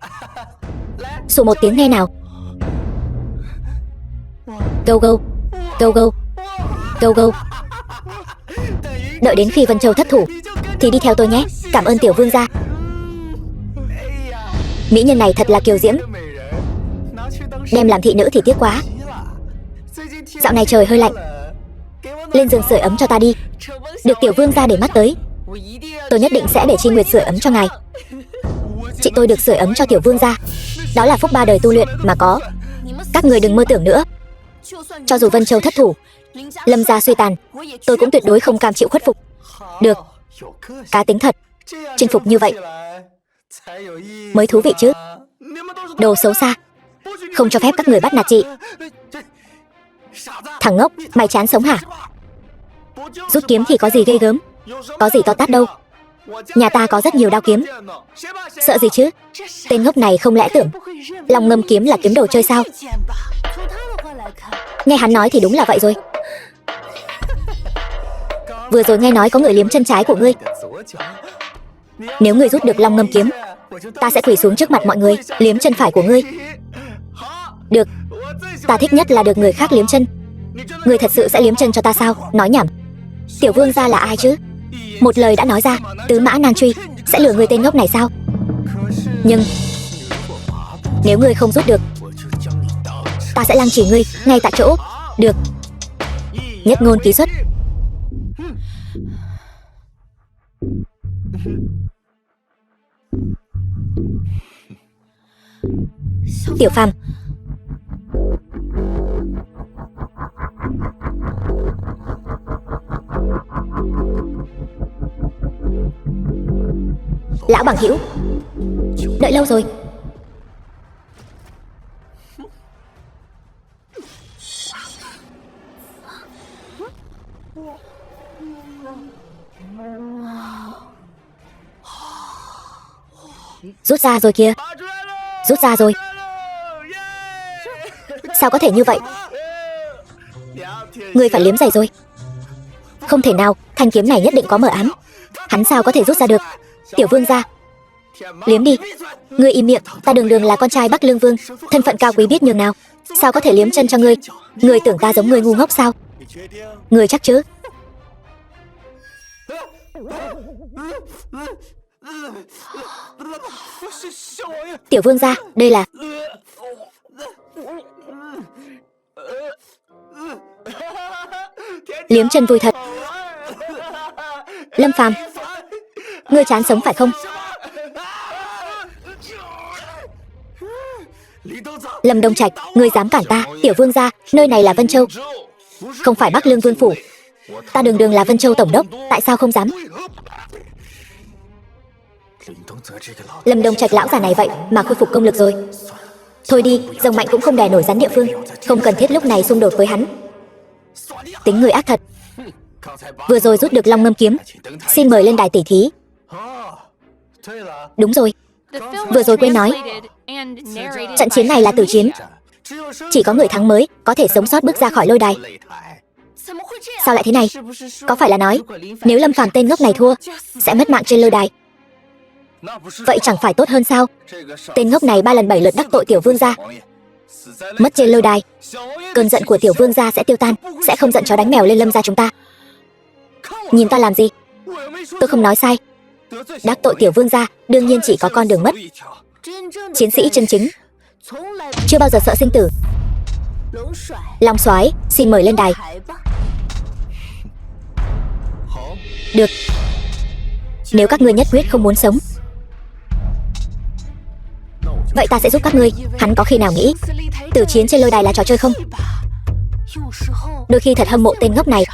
Xù một tiếng nghe nào. Go go, go go, go go. Đợi đến khi Vân Châu thất thủ thì đi theo tôi nhé. Cảm ơn tiểu vương gia. Mỹ nhân này thật là kiều diễm, đem làm thị nữ thì tiếc quá. Dạo này trời hơi lạnh, lên giường sưởi ấm cho ta đi. Được tiểu vương gia để mắt tới, tôi nhất định sẽ để Chi Nguyệt sưởi ấm cho ngài. Chị tôi được sưởi ấm cho tiểu vương gia, đó là phúc 3 đời tu luyện mà có. Các người đừng mơ tưởng nữa. Cho dù Vân Châu thất thủ, Lâm gia suy tàn, tôi cũng tuyệt đối không cam chịu khuất phục. Được, cá tính thật. Chinh phục như vậy mới thú vị chứ. Đồ xấu xa, không cho phép các người bắt nạt chị. Thằng ngốc, mày chán sống hả? Rút kiếm thì có gì ghê gớm, có gì to tát đâu. Nhà ta có rất nhiều đao kiếm, sợ gì chứ? Tên ngốc này không lẽ tưởng Long Ngâm kiếm là kiếm đồ chơi sao? Nghe hắn nói thì đúng là vậy rồi. Vừa rồi nghe nói có người liếm chân trái của ngươi. Nếu ngươi rút được Long Ngâm kiếm, ta sẽ quỳ xuống trước mặt mọi người liếm chân phải của ngươi. Được, ta thích nhất là được người khác liếm chân. Ngươi thật sự sẽ liếm chân cho ta sao? Nói nhảm. Tiểu vương gia là ai chứ? Một lời đã nói ra, tứ mã nan truy, sẽ lừa người tên ngốc này sao? Nhưng nếu ngươi không rút được, ta sẽ lăng trì ngươi ngay tại chỗ. Được, nhất ngôn ký xuất. Tiểu Phàm, lão bằng hữu, đợi lâu rồi. Rút ra rồi kìa. Rút ra rồi. Sao có thể như vậy? Ngươi phải liếm giày rồi. Không thể nào, thanh kiếm này nhất định có mờ ám. Hắn sao có thể rút ra được? Tiểu vương gia, liếm đi. Ngươi im miệng, ta đường đường là con trai Bắc Lương Vương, thân phận cao quý biết nhường nào. Sao có thể liếm chân cho ngươi? Ngươi tưởng ta giống ngươi ngu ngốc sao? Ngươi chắc chứ? Tiểu vương gia, đây là... liếm chân vui thật. Lâm Phàm, ngươi chán sống phải không? Lâm Đông Trạch, ngươi dám cản ta? Tiểu vương gia, nơi này là Vân Châu, không phải Bắc Lương Vương phủ. Ta đường đường là Vân Châu tổng đốc, tại sao không dám? Lâm Đông Trạch lão già này vậy mà khôi phục công lực rồi. Thôi đi, rồng mạnh cũng không đè nổi rắn địa phương, không cần thiết lúc này xung đột với hắn. Tính người ác thật. Vừa rồi rút được Long Ngâm kiếm, xin mời lên đài tỉ thí. Đúng rồi, vừa rồi quên nói, trận chiến này là tử chiến, chỉ có người thắng mới có thể sống sót bước ra khỏi lôi đài. Sao lại thế này? Có phải là nói nếu Lâm Phàm tên ngốc này thua sẽ mất mạng trên lôi đài? Vậy chẳng phải tốt hơn sao? Tên ngốc này 3 lần 7 lượt đắc tội tiểu vương gia, mất trên lôi đài, cơn giận của tiểu vương gia sẽ tiêu tan, sẽ không giận chó đánh mèo lên Lâm gia chúng ta. Nhìn ta làm gì? Tôi không nói sai. Đắc tội tiểu vương gia đương nhiên chỉ có con đường mất. Chiến sĩ chân chính chưa bao giờ sợ sinh tử. Long soái, xin mời lên đài. Được, nếu các ngươi nhất quyết không muốn sống, vậy ta sẽ giúp các ngươi. Hắn có khi nào nghĩ tử chiến trên lôi đài là trò chơi không? Đôi khi thật hâm mộ tên ngốc này.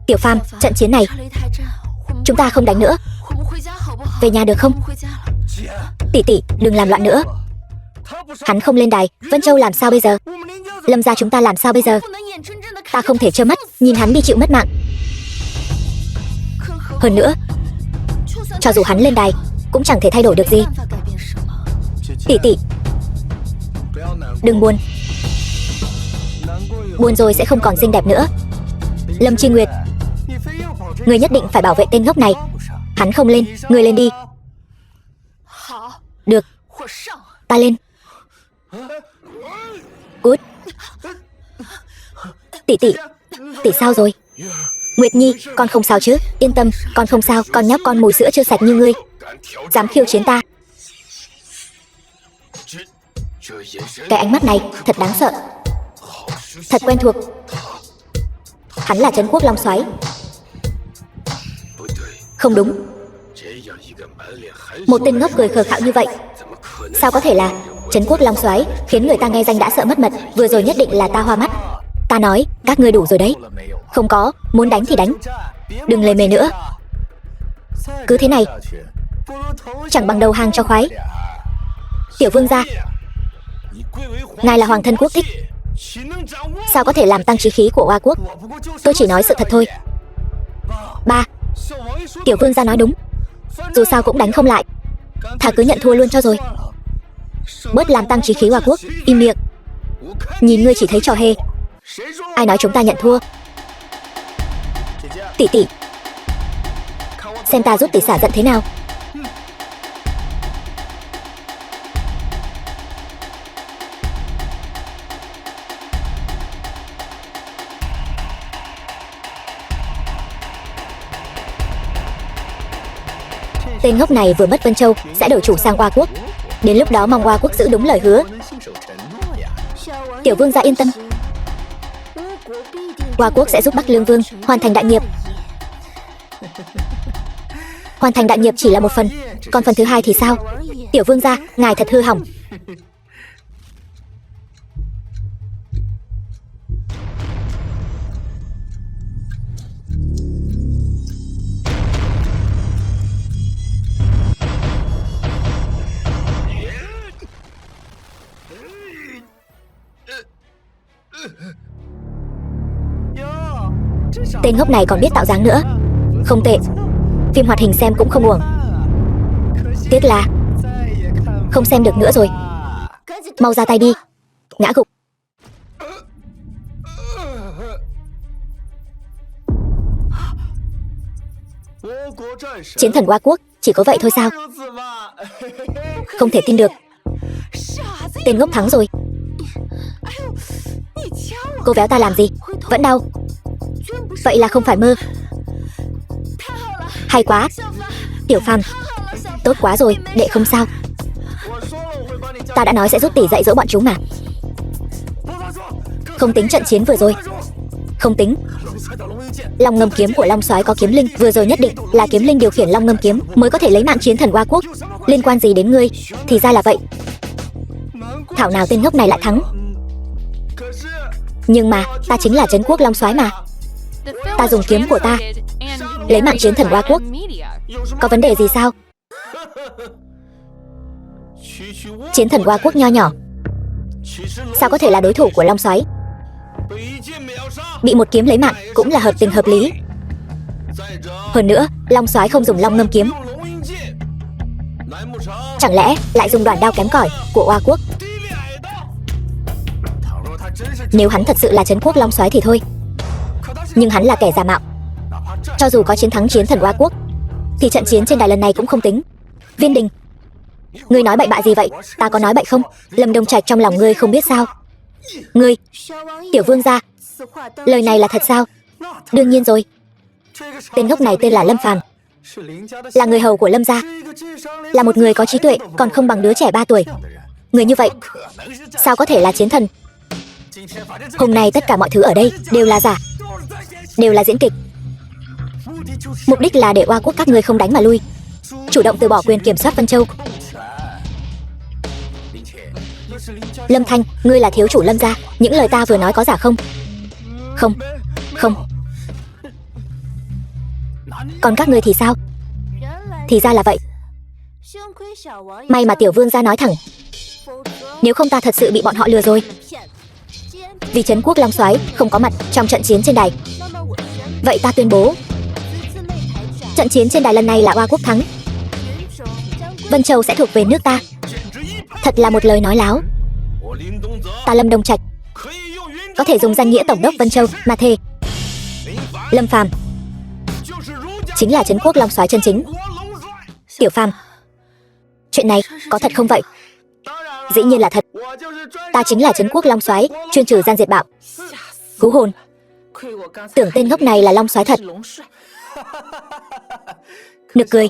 Tiểu Phàm, trận chiến này chúng ta không đánh nữa, về nhà được không? Tỷ tỷ, đừng làm loạn nữa. Hắn không lên đài, Vân Châu làm sao bây giờ? Lâm gia chúng ta làm sao bây giờ? Ta không thể trơ mắt nhìn hắn đi chịu mất mạng. Hơn nữa, cho dù hắn lên đài cũng chẳng thể thay đổi được gì. Tỷ tỷ, đừng buồn. Buồn rồi sẽ không còn xinh đẹp nữa. Lâm Chi Nguyệt, người nhất định phải bảo vệ tên ngốc này. Hắn không lên, người lên đi. Được, ta lên. Cút. Tỷ tỷ, tỷ sao rồi? Nguyệt Nhi, con không sao chứ? Yên tâm, con không sao. Con nhóc con mùi sữa chưa sạch như ngươi dám khiêu chiến ta. Cái ánh mắt này thật đáng sợ, thật quen thuộc. Hắn là Trấn Quốc Long Soái. Không đúng. Một tên ngốc cười khờ khạo như vậy sao có thể là Trấn Quốc Long Soái, khiến người ta nghe danh đã sợ mất mật. Vừa rồi nhất định là ta hoa mắt. Ta nói các ngươi đủ rồi đấy. Không có, muốn đánh thì đánh, đừng lề mề nữa. Cứ thế này chẳng bằng đầu hàng cho khoái. Tiểu vương gia, ngài là hoàng thân quốc thích, sao có thể làm tăng chí khí của Hoa quốc? Tôi chỉ nói sự thật thôi. Ba, tiểu vương gia nói đúng. Dù sao cũng đánh không lại, thà cứ nhận thua luôn cho rồi. Bớt làm tăng chí khí Hoa quốc. Im miệng. Nhìn ngươi chỉ thấy trò hề. Ai nói chúng ta nhận thua? Tỷ tỷ, xem ta giúp tỷ xả giận thế nào. Tên ngốc này vừa mất Vân Châu sẽ đổi chủ sang Hoa quốc. Đến lúc đó mong Hoa quốc giữ đúng lời hứa. Tiểu vương gia yên tâm, Hoa quốc sẽ giúp Bắc Lương Vương hoàn thành đại nghiệp. Hoàn thành đại nghiệp chỉ là một phần, còn phần thứ hai thì sao? Tiểu vương gia, ngài thật hư hỏng. Tên ngốc này còn biết tạo dáng nữa. Không tệ, phim hoạt hình xem cũng không uổng. Tiếc là không xem được nữa rồi. Mau ra tay đi. Ngã gục. Chiến thần Hoa quốc chỉ có vậy thôi sao? Không thể tin được. Tên ngốc thắng rồi. Cô véo ta làm gì? Vẫn đau. Vậy là không phải mơ. Hay quá, Tiểu Phàm. Tốt quá rồi, đệ không sao. Ta đã nói sẽ giúp tỷ dạy dỗ bọn chúng mà. Không tính trận chiến vừa rồi. Không tính. Long ngâm kiếm của Long Soái có kiếm linh. Vừa rồi nhất định là kiếm linh điều khiển Long ngâm kiếm mới có thể lấy mạng chiến thần Hoa quốc. Liên quan gì đến ngươi? Thì ra là vậy. Thảo nào tên ngốc này lại thắng. Nhưng mà ta chính là Trấn Quốc Long Soái mà. Ta dùng kiếm của ta lấy mạng chiến thần Hoa quốc. Có vấn đề gì sao? Chiến thần Hoa quốc nho nhỏ sao có thể là đối thủ của Long Soái? Bị một kiếm lấy mạng cũng là hợp tình hợp lý. Hơn nữa, Long Soái không dùng Long ngâm kiếm. Chẳng lẽ lại dùng đoàn đao kém cỏi của Hoa quốc? Nếu hắn thật sự là Trấn Quốc Long Soái thì thôi. Nhưng hắn là kẻ giả mạo. Cho dù có chiến thắng chiến thần Hoa quốc thì trận chiến trên đài lần này cũng không tính. Viên Đình, ngươi nói bậy bạ gì vậy? Ta có nói bậy không? Lâm Đông Trạch trong lòng ngươi không biết sao? Ngươi, Tiểu vương gia, lời này là thật sao? Đương nhiên rồi. Tên ngốc này tên là Lâm Phàm, là người hầu của Lâm gia, là một người có trí tuệ còn không bằng đứa trẻ 3 tuổi. Người như vậy sao có thể là chiến thần? Hôm nay tất cả mọi thứ ở đây đều là giả, đều là diễn kịch. Mục đích là để Hoa quốc các ngươi không đánh mà lui, chủ động từ bỏ quyền kiểm soát Vân Châu. Lâm Thanh, ngươi là thiếu chủ Lâm gia, những lời ta vừa nói có giả không? Không, không. Còn các ngươi thì sao? Thì ra là vậy. May mà tiểu vương gia nói thẳng, nếu không ta thật sự bị bọn họ lừa rồi. vì Trấn Quốc Long Soái không có mặt trong trận chiến trên đài. Vậy ta tuyên bố, trận chiến trên đài lần này là Oa quốc thắng. Vân Châu sẽ thuộc về nước ta. Thật là một lời nói láo. Ta Lâm Đông Trạch có thể dùng danh nghĩa tổng đốc Vân Châu mà thề. Lâm Phàm chính là Trấn Quốc Long Soái chân chính. Tiểu Phàm, chuyện này có thật không vậy? Dĩ nhiên là thật. Ta chính là Trấn Quốc Long Soái, chuyên trừ gian diệt bạo. Cú hồn, tưởng tên ngốc này là Long Soái thật. Nực cười.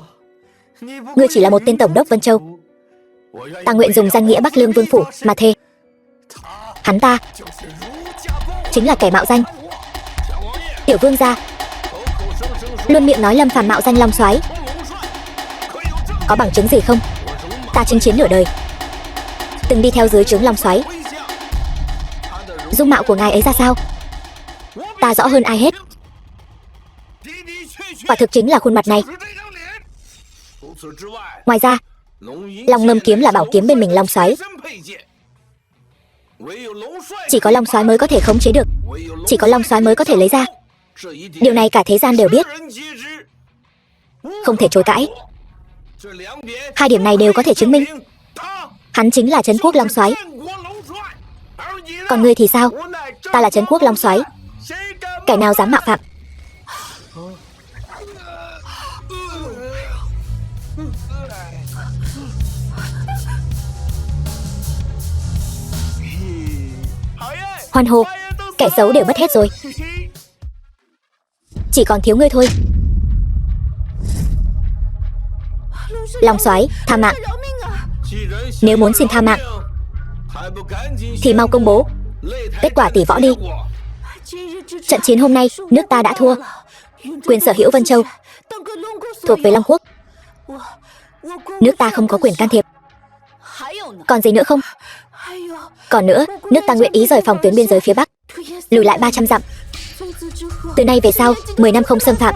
Ngươi chỉ là một tên tổng đốc Vân Châu. Ta nguyện dùng danh nghĩa Bắc Lương Vương phủ mà thề. Hắn ta chính là kẻ mạo danh. Tiểu vương gia luôn miệng nói Lâm Phàm mạo danh Long Soái. Có bằng chứng gì không? Ta chinh chiến nửa đời, từng đi theo dưới trướng Long Soái. Dung mạo của ngài ấy ra sao, ta rõ hơn ai hết. Quả thực chính là khuôn mặt này. Ngoài ra, Long Ngâm kiếm là bảo kiếm bên mình Long Soái. Chỉ có Long Soái mới có thể khống chế được, chỉ có Long Soái mới có thể lấy ra. Điều này cả thế gian đều biết, không thể chối cãi. Hai điểm này đều có thể chứng minh hắn chính là Trấn Quốc Long Soái. Còn ngươi thì sao? Ta là Trấn Quốc Long Soái, kẻ nào dám mạo phạm? Hoan hô, kẻ xấu đều mất hết rồi, chỉ còn thiếu ngươi thôi. Long Soái, tha mạng. Nếu muốn xin tha mạng thì mau công bố kết quả tỷ võ đi. Trận chiến hôm nay nước ta đã thua. Quyền sở hữu Vân Châu thuộc về Long Quốc. Nước ta không có quyền can thiệp. Còn gì nữa không? Còn nữa, nước ta nguyện ý rời phòng tuyến biên giới phía Bắc, lùi lại 300 dặm. Từ nay về sau, 10 năm không xâm phạm.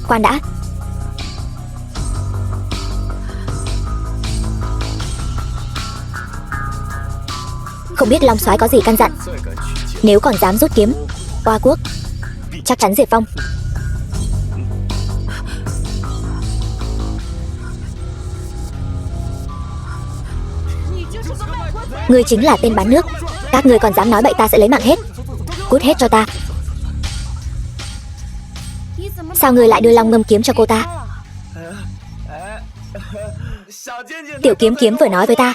Khoan đã. Không biết Long Soái có gì căn dặn. Nếu còn dám rút kiếm, Oa quốc chắc chắn diệt vong. Ngươi chính là tên bán nước. Các ngươi còn dám nói bậy, ta sẽ lấy mạng hết. Cút hết cho ta. Sao ngươi lại đưa Long Ngâm kiếm cho cô ta? Tiểu Kiếm Kiếm vừa nói với ta,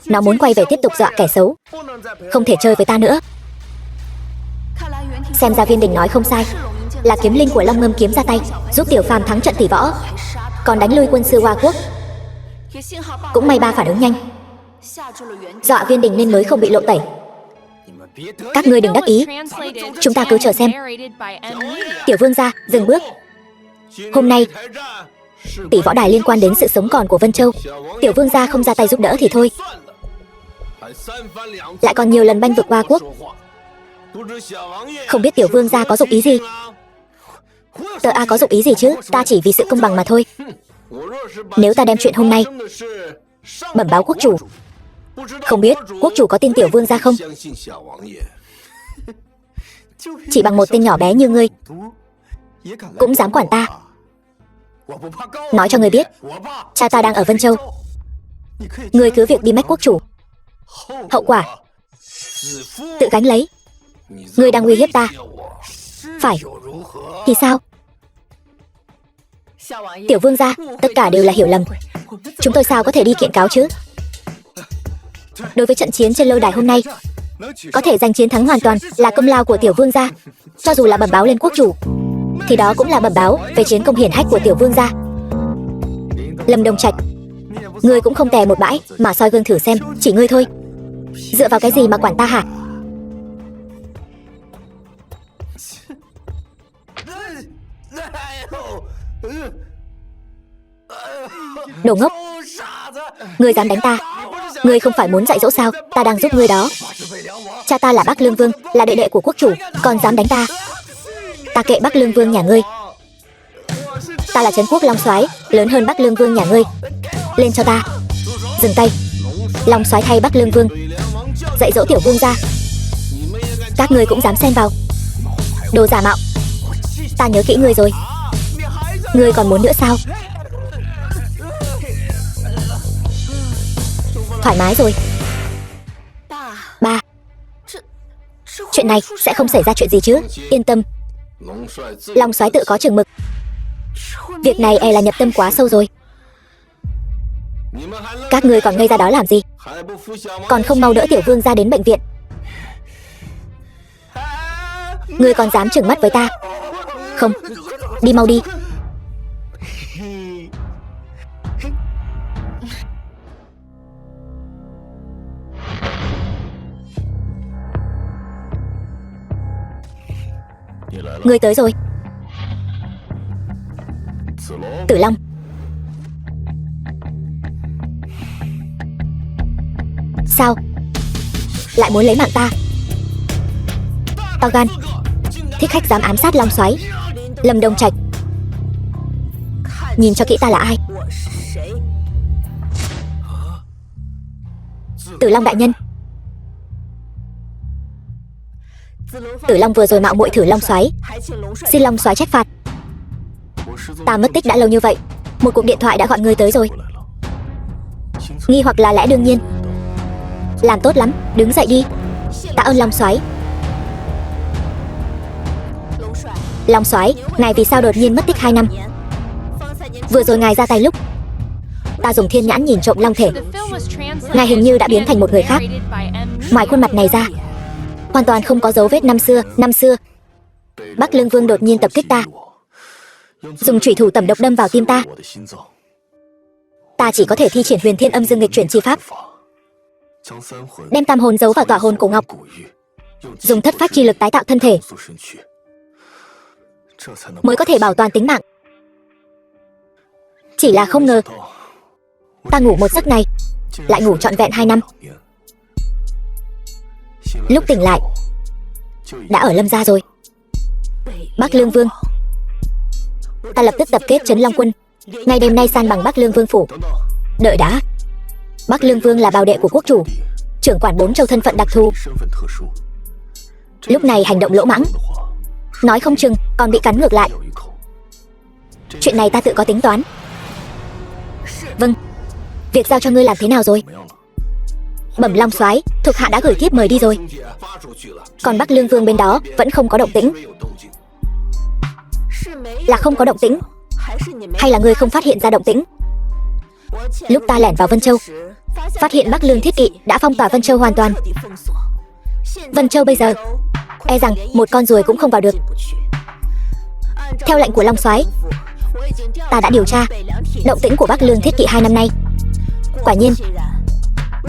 nó muốn quay về tiếp tục dọa kẻ xấu, không thể chơi với ta nữa. Xem ra Viên Đình nói không sai, là kiếm linh của Long Ngâm kiếm ra tay, giúp Tiểu Phàm thắng trận tỷ võ, còn đánh lui quân sư Oa quốc. Cũng may ba phản ứng nhanh, dọa Viên Đình nên mới không bị lộ tẩy. Các ngươi đừng đắc ý, chúng ta cứ chờ xem. Tiểu vương gia, dừng bước. Hôm nay tỷ võ đài liên quan đến sự sống còn của Vân Châu. Tiểu vương gia không ra tay giúp đỡ thì thôi, lại còn nhiều lần banh vực Oa quốc. Không biết tiểu vương gia có dụng ý gì? Tờ A có dụng ý gì chứ? Ta chỉ vì sự công bằng mà thôi. Nếu ta đem chuyện hôm nay bẩm báo quốc chủ, không biết quốc chủ có tin tiểu vương gia không? Chỉ bằng một tên nhỏ bé như ngươi cũng dám quản ta. Nói cho ngươi biết, cha ta đang ở Vân Châu. Ngươi cứ việc đi mách quốc chủ, hậu quả tự gánh lấy. Ngươi đang uy hiếp ta, phải thì sao? Tiểu vương gia, tất cả đều là hiểu lầm. Chúng tôi sao có thể đi kiện cáo chứ? Đối với trận chiến trên lôi đài hôm nay, có thể giành chiến thắng hoàn toàn là công lao của tiểu vương gia. Cho dù là bẩm báo lên quốc chủ, thì đó cũng là bẩm báo về chiến công hiển hách của tiểu vương gia. Lâm Đông Trạch, ngươi cũng không tè một bãi mà soi gương thử xem, chỉ ngươi thôi. Dựa vào cái gì mà quản ta hả? Đồ ngốc, ngươi dám đánh ta? Ngươi không phải muốn dạy dỗ sao? Ta đang giúp ngươi đó. Cha ta là Bắc Lương Vương, là đệ đệ của quốc chủ, còn dám đánh ta? Ta kệ Bắc Lương Vương nhà ngươi. Ta là Trấn Quốc Long Soái, lớn hơn Bắc Lương Vương nhà ngươi. Lên cho ta. Dừng tay. Long soái thay Bắc Lương Vương dạy dỗ tiểu vương gia, các ngươi cũng dám xen vào. Đồ giả mạo, ta nhớ kỹ ngươi rồi. Ngươi còn muốn nữa sao? Thoải mái rồi. Ba, chuyện này sẽ không xảy ra chuyện gì chứ? Yên tâm, Long soái tự có chừng mực. Việc này e là nhập tâm quá sâu rồi. Các ngươi còn ngây ra đó làm gì? Còn không mau đỡ tiểu vương ra đến bệnh viện. Ngươi còn dám trừng mắt với ta? Không, đi mau đi. Ngươi tới rồi. Tử Long. Sao? Lại muốn lấy mạng ta? To gan, thích khách dám ám sát Long soái. Lâm Đông Trạch, nhìn cho kỹ ta là ai. Tử Long đại nhân. Tử Long vừa rồi mạo muội thử Long soái, xin Long soái trách phạt. Ta mất tích đã lâu như vậy, một cuộc điện thoại đã gọi ngươi tới rồi. Nghi hoặc là lẽ đương nhiên. Làm tốt lắm, đứng dậy đi. Tạ ơn Long soái. Long soái, ngài vì sao đột nhiên mất tích 2 năm? Vừa rồi ngài ra tay lúc ta dùng thiên nhãn nhìn trộm long thể, ngài hình như đã biến thành một người khác. Ngoài khuôn mặt này ra, hoàn toàn không có dấu vết năm xưa. Bắc Lương Vương đột nhiên tập kích ta, dùng chủy thủ tẩm độc đâm vào tim ta. Ta chỉ có thể thi triển huyền thiên âm dương nghịch chuyển chi pháp, đem tam hồn giấu vào tọa hồn cổ ngọc, dùng thất phách chi lực tái tạo thân thể, mới có thể bảo toàn tính mạng. Chỉ là không ngờ, ta ngủ một giấc này lại ngủ trọn vẹn 2 năm. Lúc tỉnh lại đã ở Lâm gia rồi. Bắc Lương Vương, ta lập tức tập kết trấn Long quân, ngay đêm nay san bằng Bắc Lương Vương phủ. Đợi đã, Bắc Lương Vương là bào đệ của quốc chủ, trưởng quản 4 châu, thân phận đặc thù. Lúc này hành động lỗ mãng, nói không chừng còn bị cắn ngược lại. Chuyện này ta tự có tính toán. Vâng, việc giao cho ngươi làm thế nào rồi? Bẩm Long soái, thuộc hạ đã gửi thiếp mời đi rồi. Còn Bắc Lương Vương bên đó vẫn không có động tĩnh. Là không có động tĩnh, hay là ngươi không phát hiện ra động tĩnh? Lúc ta lẻn vào Vân Châu, phát hiện Bắc Lương Thiết Kỵ đã phong tỏa Vân Châu hoàn toàn. Vân Châu bây giờ e rằng một con ruồi cũng không vào được. Theo lệnh của Long soái, ta đã điều tra động tĩnh của Bắc Lương Thiết Kỵ 2 năm nay. Quả nhiên,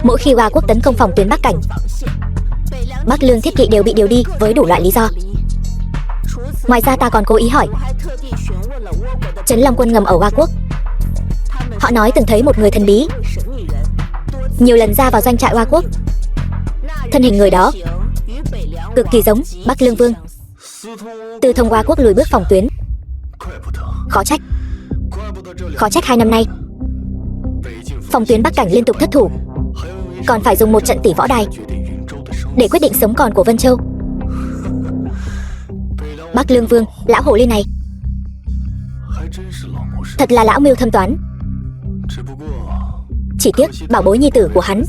mỗi khi Hoa quốc tấn công phòng tuyến Bắc Cảnh, Bắc Lương Thiết Kỵ đều bị điều đi với đủ loại lý do. Ngoài ra ta còn cố ý hỏi trấn Long quân ngầm ở Hoa quốc. Họ nói từng thấy một người thần bí nhiều lần ra vào doanh trại Hoa quốc. Thân hình người đó cực kỳ giống Bắc Lương Vương. Từ thông Hoa quốc lùi bước phòng tuyến. Khó trách 2 năm nay phòng tuyến Bắc Cảnh liên tục thất thủ, còn phải dùng một trận tỷ võ đài để quyết định sống còn của Vân Châu. Bắc Lương Vương, lão hồ ly này thật là lão mưu thâm toán. Chỉ tiếc bảo bối nhi tử của hắn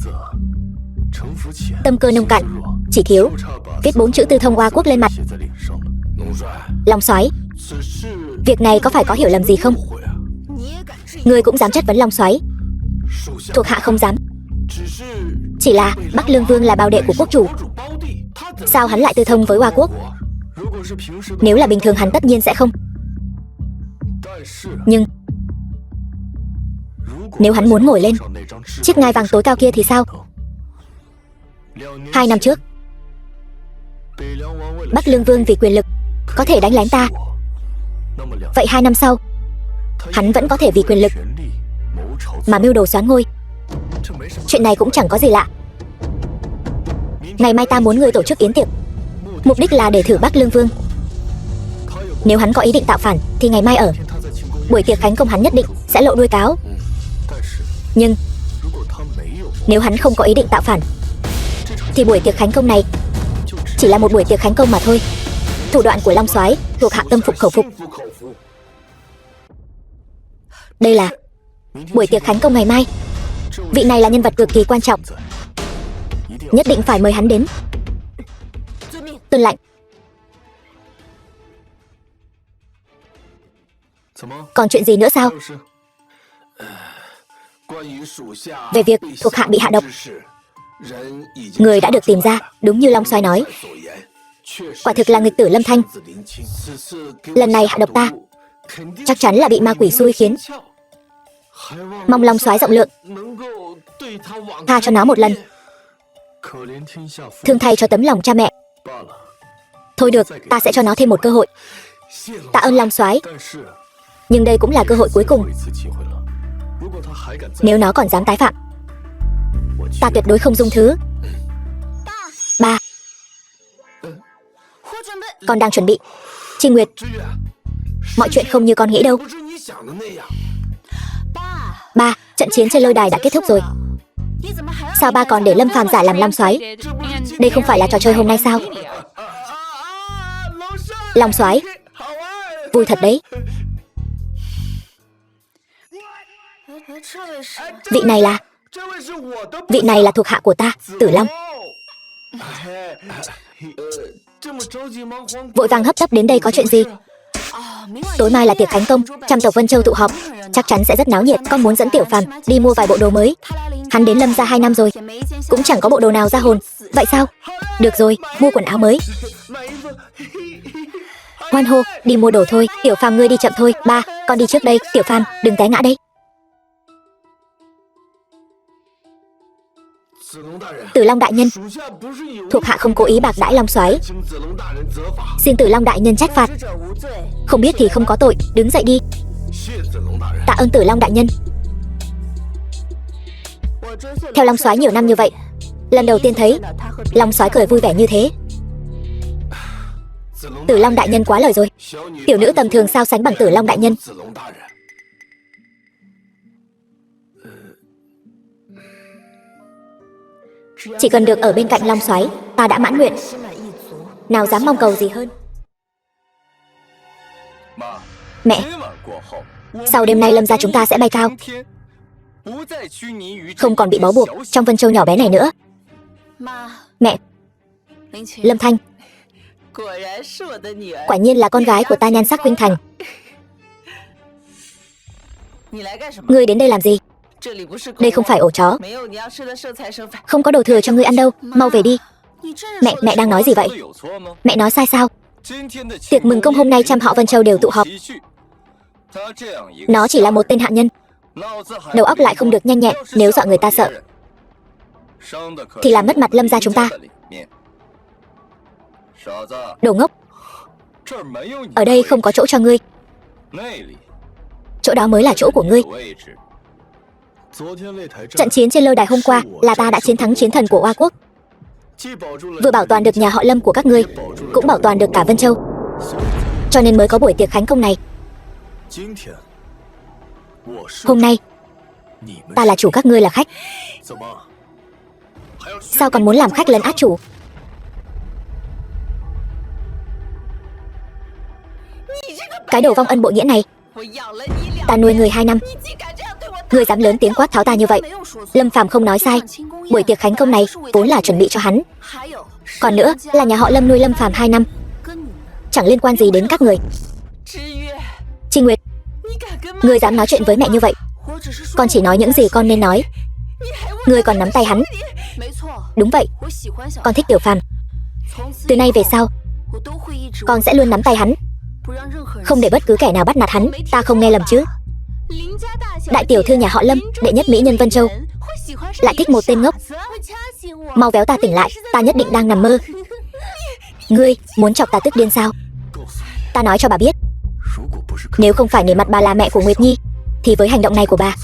tâm cơ nông cạn, chỉ thiếu viết 4 chữ Tư Thông Hoa quốc lên mặt. Long soái, việc này có phải có hiểu lầm gì không? Ngươi cũng dám chất vấn Long soái? Thuộc hạ không dám. Chỉ là Bắc Lương Vương là bào đệ của quốc chủ, sao hắn lại tư thông với Hoa quốc? Nếu là bình thường hắn tất nhiên sẽ không. Nhưng nếu hắn muốn ngồi lên chiếc ngai vàng tối cao kia thì sao? 2 năm trước, Bắc Lương Vương vì quyền lực có thể đánh lén ta. Vậy 2 năm sau, hắn vẫn có thể vì quyền lực mà mưu đồ soán ngôi. Chuyện này cũng chẳng có gì lạ. Ngày mai ta muốn người tổ chức yến tiệc, mục đích là để thử Bắc Lương Vương. Nếu hắn có ý định tạo phản thì ngày mai ở buổi tiệc khánh công hắn nhất định sẽ lộ đuôi cáo. Nhưng Nếu hắn không có ý định tạo phản, thì buổi tiệc khánh công này chỉ là một buổi tiệc khánh công mà thôi. Thủ đoạn của Long Soái thuộc hạ tâm phục khẩu phục. Đây là buổi tiệc khánh công ngày mai. Vị này là nhân vật cực kỳ quan trọng, nhất định phải mời hắn đến. Tuân lệnh. Còn chuyện gì nữa sao? Về việc thuộc hạ bị hạ độc, người đã được tìm ra, đúng như Long Soái nói. Quả thực là nghịch tử Lâm Thanh. Lần này hạ độc ta, chắc chắn là bị ma quỷ xui khiến. Mong Long Soái rộng lượng, tha cho nó một lần, thương thay cho tấm lòng cha mẹ. Thôi được, ta sẽ cho nó thêm một cơ hội. Tạ ơn Long Soái, nhưng đây cũng là cơ hội cuối cùng. Nếu nó còn dám tái phạm, ta tuyệt đối không dung thứ. Ba, con đang chuẩn bị. Trinh Nguyệt, mọi chuyện không như con nghĩ đâu. Ba, trận chiến trên lôi đài đã kết thúc rồi. Sao ba còn để Lâm Phàm giả làm Long Soái? Đây không phải là trò chơi hôm nay sao? Long Soái, vui thật đấy. Vị này là thuộc hạ của ta, Tử Long. Vội vàng hấp tấp đến đây có chuyện gì? Tối mai là tiệc khánh công, trăm tộc Vân Châu tụ họp, chắc chắn sẽ rất náo nhiệt. Con muốn dẫn Tiểu Phàm đi mua vài bộ đồ mới. Hắn đến Lâm gia 2 năm rồi, cũng chẳng có bộ đồ nào ra hồn. Vậy sao? Được rồi, mua quần áo mới. Hoan hô, đi mua đồ thôi. Tiểu Phàm ngươi đi chậm thôi. Ba, con đi trước đây. Tiểu Phàm, đừng té ngã đây. Tử Long đại nhân, thuộc hạ không cố ý bạc đãi Long Soái, xin Tử Long đại nhân trách phạt. Không biết thì không có tội, đứng dậy đi. Tạ ơn Tử Long đại nhân. Theo Long Soái nhiều năm như vậy, lần đầu tiên thấy Long Soái cười vui vẻ như thế. Tử Long đại nhân quá lời rồi. Tiểu nữ tầm thường sao sánh bằng Tử Long đại nhân. Chỉ cần được ở bên cạnh Long Soái, ta đã mãn nguyện. Nào dám mong cầu gì hơn. Mẹ, sau đêm nay Lâm gia chúng ta sẽ bay cao, không còn bị bó buộc trong Vân Châu nhỏ bé này nữa. Mẹ, Lâm Thanh, quả nhiên là con gái của ta nhan sắc khuynh thành. Ngươi đến đây làm gì? Đây không phải ổ chó, không có đồ thừa cho ngươi ăn đâu. Mau về đi. Mẹ đang nói gì vậy? Mẹ nói sai sao? Tiệc mừng công hôm nay trăm họ Vân Châu đều tụ họp. Nó chỉ là một tên hạ nhân, đầu óc lại không được nhanh nhẹn. Nếu dọa người ta sợ thì làm mất mặt Lâm gia chúng ta. Đồ ngốc, ở đây không có chỗ cho ngươi. Chỗ đó mới là chỗ của ngươi. Trận chiến trên lôi đài hôm qua là ta đã chiến thắng chiến thần của Oa Quốc, vừa bảo toàn được nhà họ Lâm của các ngươi, cũng bảo toàn được cả Vân Châu, cho nên mới có buổi tiệc khánh công này. Hôm nay ta là chủ, các ngươi là khách. Sao còn muốn làm khách lấn át chủ? Cái đồ vong ân bội nghĩa này, ta nuôi người 2 năm, ngươi dám lớn tiếng quát tháo ta như vậy? Lâm Phàm không nói sai, buổi tiệc khánh công này vốn là chuẩn bị cho hắn. Còn nữa là nhà họ Lâm nuôi Lâm Phàm 2 năm, chẳng liên quan gì đến các người. Trinh Nguyệt, ngươi dám nói chuyện với mẹ như vậy? Con chỉ nói những gì con nên nói. Ngươi còn nắm tay hắn. Đúng vậy, con thích Tiểu Phàm. Từ nay về sau, con sẽ luôn nắm tay hắn, không để bất cứ kẻ nào bắt nạt hắn. Ta không nghe lầm chứ? Đại tiểu thư nhà họ Lâm, đệ nhất mỹ nhân Vân Châu, lại thích một tên ngốc. Mau véo ta tỉnh lại, ta nhất định đang nằm mơ. Ngươi muốn chọc ta tức điên sao? Ta nói cho bà biết, nếu không phải nể mặt bà là mẹ của Nguyệt Nhi, thì với hành động này của bà,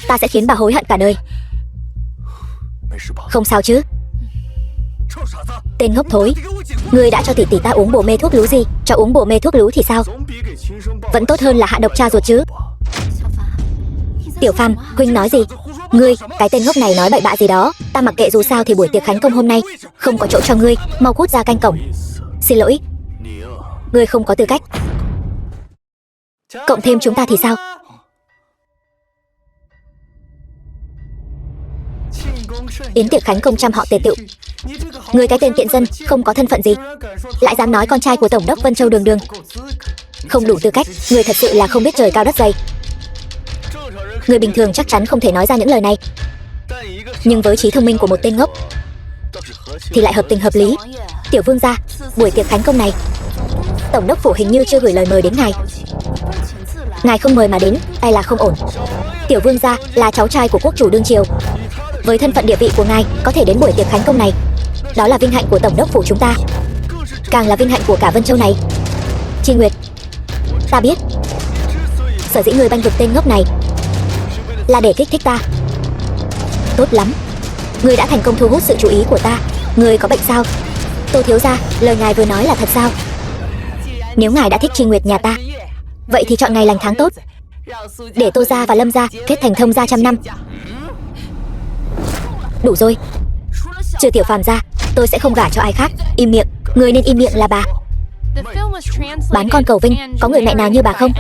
ta sẽ khiến bà hối hận cả đời. Không sao chứ? Tên ngốc thối, ngươi đã cho tỷ tỷ ta uống bổ mê thuốc lú gì? Cho uống bổ mê thuốc lú thì sao? Vẫn tốt hơn là hạ độc cha ruột chứ. Tiểu Phàm, huynh nói gì? Ngươi, cái tên ngốc này nói bậy bạ gì đó. Ta mặc kệ, dù sao thì buổi tiệc khánh công hôm nay không có chỗ cho ngươi. Mau cút ra canh cổng. Xin lỗi, ngươi không có tư cách. Cộng thêm chúng ta thì sao? Yến tiệc khánh công trăm họ tề tựu. Ngươi cái tên tiện dân không có thân phận gì, lại dám nói con trai của Tổng đốc Vân Châu Đường Đường không đủ tư cách. Ngươi thật sự là không biết trời cao đất dày. Người bình thường chắc chắn không thể nói ra những lời này, nhưng với trí thông minh của một tên ngốc thì lại hợp tình hợp lý. Tiểu vương gia, buổi tiệc khánh công này Tổng đốc phủ hình như chưa gửi lời mời đến ngài. Ngài không mời mà đến, e là không ổn. Tiểu vương gia là cháu trai của quốc chủ đương triều, với thân phận địa vị của ngài có thể đến buổi tiệc khánh công này, đó là vinh hạnh của Tổng đốc phủ chúng ta, càng là vinh hạnh của cả Vân Châu này. Chi Nguyệt, ta biết sở dĩ người banh vực tên ngốc này là để kích thích ta. Tốt lắm, người đã thành công thu hút sự chú ý của ta. Người có bệnh sao? Tô thiếu gia, lời ngài vừa nói là thật sao? Nếu ngài đã thích Chi Nguyệt nhà ta, vậy thì chọn ngày lành tháng tốt, để Tô gia và Lâm gia kết thành thông gia 100 năm. Đủ rồi, trừ Tiểu Phàm ra, tôi sẽ không gả cho ai khác. Im miệng, người nên im miệng là bà. Bán con cầu vinh, có người mẹ nào như bà không?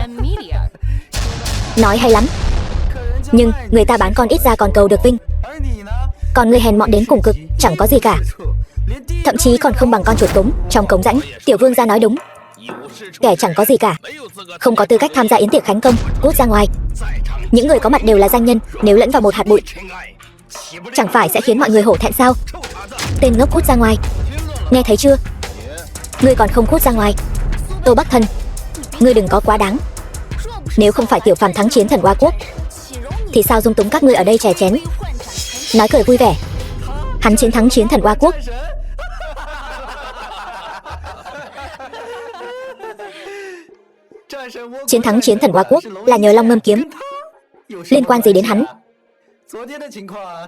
Nói hay lắm, nhưng người ta bán con ít ra còn cầu được vinh, còn người hèn mọn đến cùng cực, chẳng có gì cả, thậm chí còn không bằng con chuột cống trong cống rãnh. Tiểu vương gia nói đúng, kẻ chẳng có gì cả, không có tư cách tham gia yến tiệc khánh công, cút ra ngoài. Những người có mặt đều là danh nhân, nếu lẫn vào một hạt bụi, chẳng phải sẽ khiến mọi người hổ thẹn sao? Tên ngốc, cút ra ngoài, nghe thấy chưa? Ngươi còn không cút ra ngoài. Tô Bắc Thần, ngươi đừng có quá đáng. Nếu không phải Tiểu Phàm thắng chiến thần Oa Quốc thì sao dung túng các ngươi ở đây chè chén nói cười vui vẻ. Hắn chiến thắng chiến thần Oa Quốc. Chiến thắng chiến thần Oa Quốc là nhờ Long Ngâm kiếm, liên quan gì đến hắn?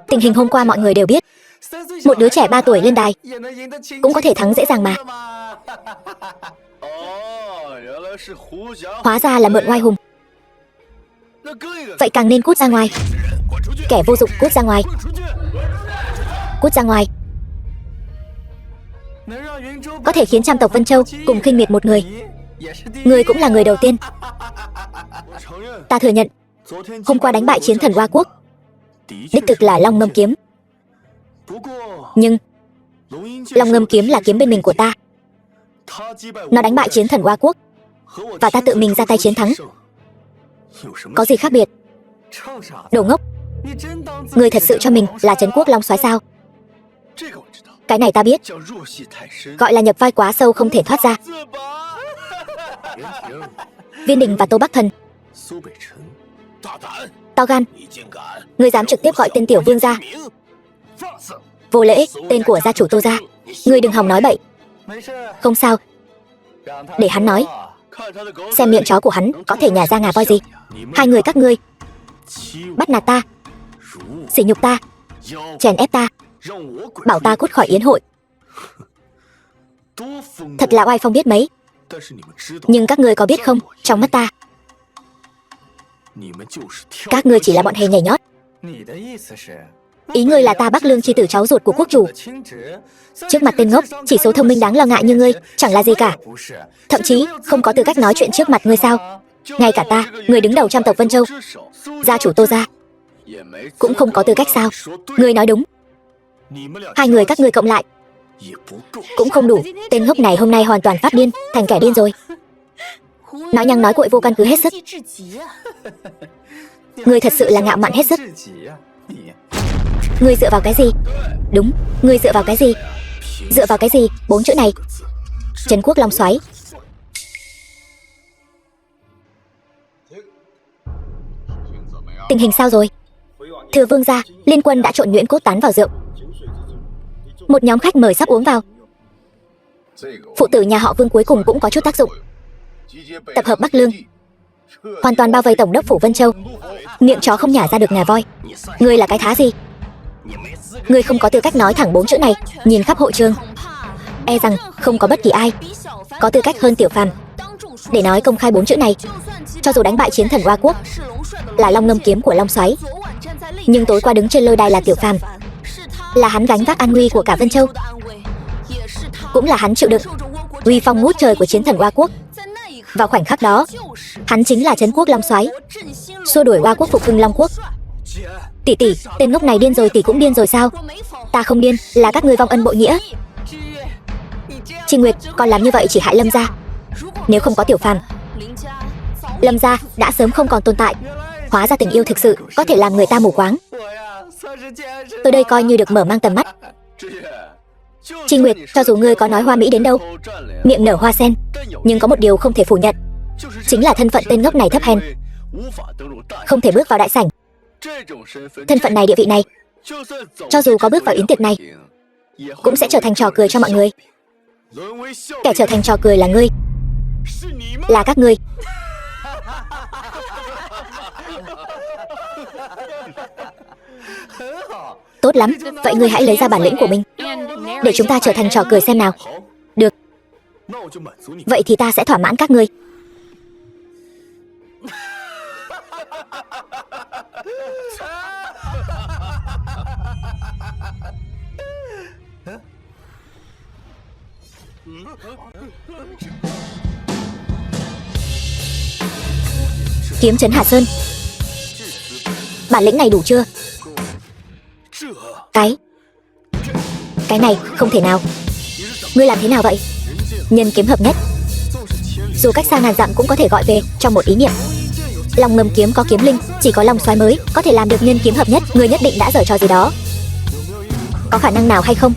Tình hình hôm qua mọi người đều biết, một đứa trẻ 3 tuổi lên đài cũng có thể thắng dễ dàng mà. Hóa ra là mượn oai hùng. Vậy càng nên cút ra ngoài. Kẻ vô dụng, cút ra ngoài. Cút ra ngoài. Có thể khiến trăm tộc Vân Châu cùng khinh miệt một người, người cũng là người đầu tiên. Ta thừa nhận, hôm qua đánh bại chiến thần Oa Quốc đích thực là Long Ngâm kiếm. Nhưng Long Ngâm kiếm là kiếm bên mình của ta. Nó đánh bại chiến thần Oa Quốc và ta tự mình ra tay chiến thắng, có gì khác biệt? Đồ ngốc, người thật sự cho mình là Trấn Quốc Long Soái sao? Cái này ta biết, gọi là nhập vai quá sâu không thể thoát ra. Viên Đình và Tô Bắc Thần, to gan, ngươi dám trực tiếp gọi tên tiểu vương gia. Vô lễ, tên của gia chủ Tô gia. Ngươi đừng hòng nói bậy. Không sao, để hắn nói, xem miệng chó của hắn có thể nhả ra ngà voi gì. Hai người các ngươi bắt nạt ta, sỉ nhục ta, chèn ép ta, bảo ta cút khỏi yến hội, thật là oai phong biết mấy. Nhưng các ngươi có biết không, trong mắt ta, các ngươi chỉ là bọn hề nhảy nhót. Ý ngươi là ta Bắc Lương chi tử cháu ruột của quốc chủ. Trước mặt tên ngốc, chỉ số thông minh đáng lo ngại như ngươi chẳng là gì cả, thậm chí không có tư cách nói chuyện trước mặt ngươi sao? Ngay cả ta, người đứng đầu trăm tộc Vân Châu, gia chủ Tô gia, cũng không có tư cách sao? Ngươi nói đúng, hai người các ngươi cộng lại cũng không đủ. Tên ngốc này hôm nay hoàn toàn phát điên, thành kẻ điên rồi. Nói nhăng nói cuội vô căn cứ hết sức. Ngươi thật sự là ngạo mạn hết sức. Ngươi dựa vào cái gì? Đúng, ngươi dựa vào cái gì? Dựa vào cái gì? 4 chữ này, Trấn Quốc Long Soái. Tình hình sao rồi? Thưa vương gia, liên quân đã trộn nhuyễn cốt tán vào rượu. Một nhóm khách mời sắp uống vào. Phụ tử nhà họ Vương cuối cùng cũng có chút tác dụng. Tập hợp Bắc Lương, hoàn toàn bao vây tổng đốc phủ Vân Châu. Miệng chó không nhả ra được ngà voi. Ngươi là cái thá gì? Ngươi không có tư cách nói thẳng 4 chữ này. Nhìn khắp hội trường, e rằng không có bất kỳ ai có tư cách hơn Tiểu Phàm để nói công khai 4 chữ này. Cho dù đánh bại chiến thần Oa Quốc là Long Ngâm kiếm của Long Soái, Nhưng tối qua đứng trên lôi đài là Tiểu Phàm, là hắn gánh vác an nguy của cả Vân Châu, cũng là hắn chịu đựng uy phong ngút trời của chiến thần Oa Quốc. Vào khoảnh khắc đó, hắn chính là Trấn Quốc Long Soái, xua đuổi Oa Quốc phục hưng Long Quốc. Tỷ tỷ, tên ngốc này điên rồi, tỷ cũng điên rồi sao? Ta không điên, là các ngươi vong ân bội nghĩa. Trinh Nguyệt, con làm như vậy chỉ hại Lâm gia. Nếu không có Tiểu Phàm, Lâm gia đã sớm không còn tồn tại. Hóa ra tình yêu thực sự có thể làm người ta mù quáng. Tôi đây coi như được mở mang tầm mắt. Trinh Nguyệt, cho dù ngươi có nói hoa mỹ đến đâu, miệng nở hoa sen, nhưng có một điều không thể phủ nhận, chính là thân phận tên ngốc này thấp hèn, không thể bước vào đại sảnh. Thân phận này, địa vị này, cho dù có bước vào yến tiệc này, cũng sẽ trở thành trò cười cho mọi người. Kẻ trở thành trò cười là ngươi, là các ngươi. Tốt lắm, vậy ngươi hãy lấy ra bản lĩnh của mình, để chúng ta trở thành trò cười xem nào. Được, vậy thì ta sẽ thỏa mãn các ngươi. Kiếm trấn Hà Sơn, bản lĩnh này đủ chưa? Cái này không thể nào. Ngươi làm thế nào vậy? Nhân kiếm hợp nhất, dù cách xa ngàn dặm cũng có thể gọi về trong một ý niệm. Long Ngâm kiếm có kiếm linh, chỉ có Long Soái mới có thể làm được nhân kiếm hợp nhất. Ngươi nhất định đã giở trò gì đó. Có khả năng nào hay không?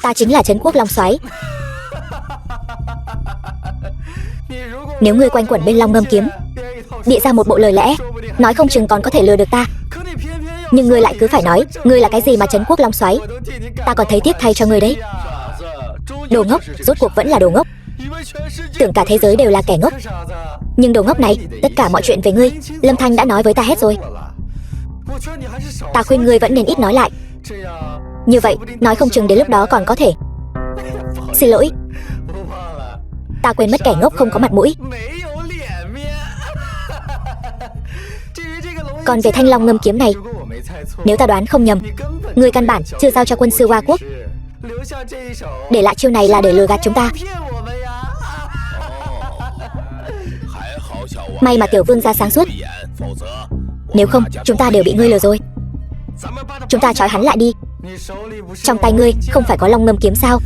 Ta chính là Trấn Quốc Long Soái. Nếu ngươi quanh quẩn bên Long Ngâm kiếm, bịa ra một bộ lời lẽ, nói không chừng còn có thể lừa được ta. Nhưng ngươi lại cứ phải nói ngươi là cái gì mà Trấn Quốc Long Soái. Ta còn thấy tiếc thay cho ngươi đấy. Đồ ngốc, rốt cuộc vẫn là đồ ngốc. Tưởng cả thế giới đều là kẻ ngốc. Nhưng đồ ngốc này, tất cả mọi chuyện về ngươi, Lâm Thanh đã nói với ta hết rồi. Ta khuyên ngươi vẫn nên ít nói lại. Như vậy, nói không chừng đến lúc đó còn có thể. Xin lỗi, ta quên mất kẻ ngốc không có mặt mũi. Còn về thanh Long Ngâm kiếm này, nếu ta đoán không nhầm, ngươi căn bản chưa giao cho quân sư Oa Quốc. Để lại chiêu này là để lừa gạt chúng ta. May mà Tiểu Vương gia sáng suốt, nếu không chúng ta đều bị ngươi lừa rồi. Chúng ta trói hắn lại đi. Trong tay ngươi không phải có Long Ngâm kiếm sao?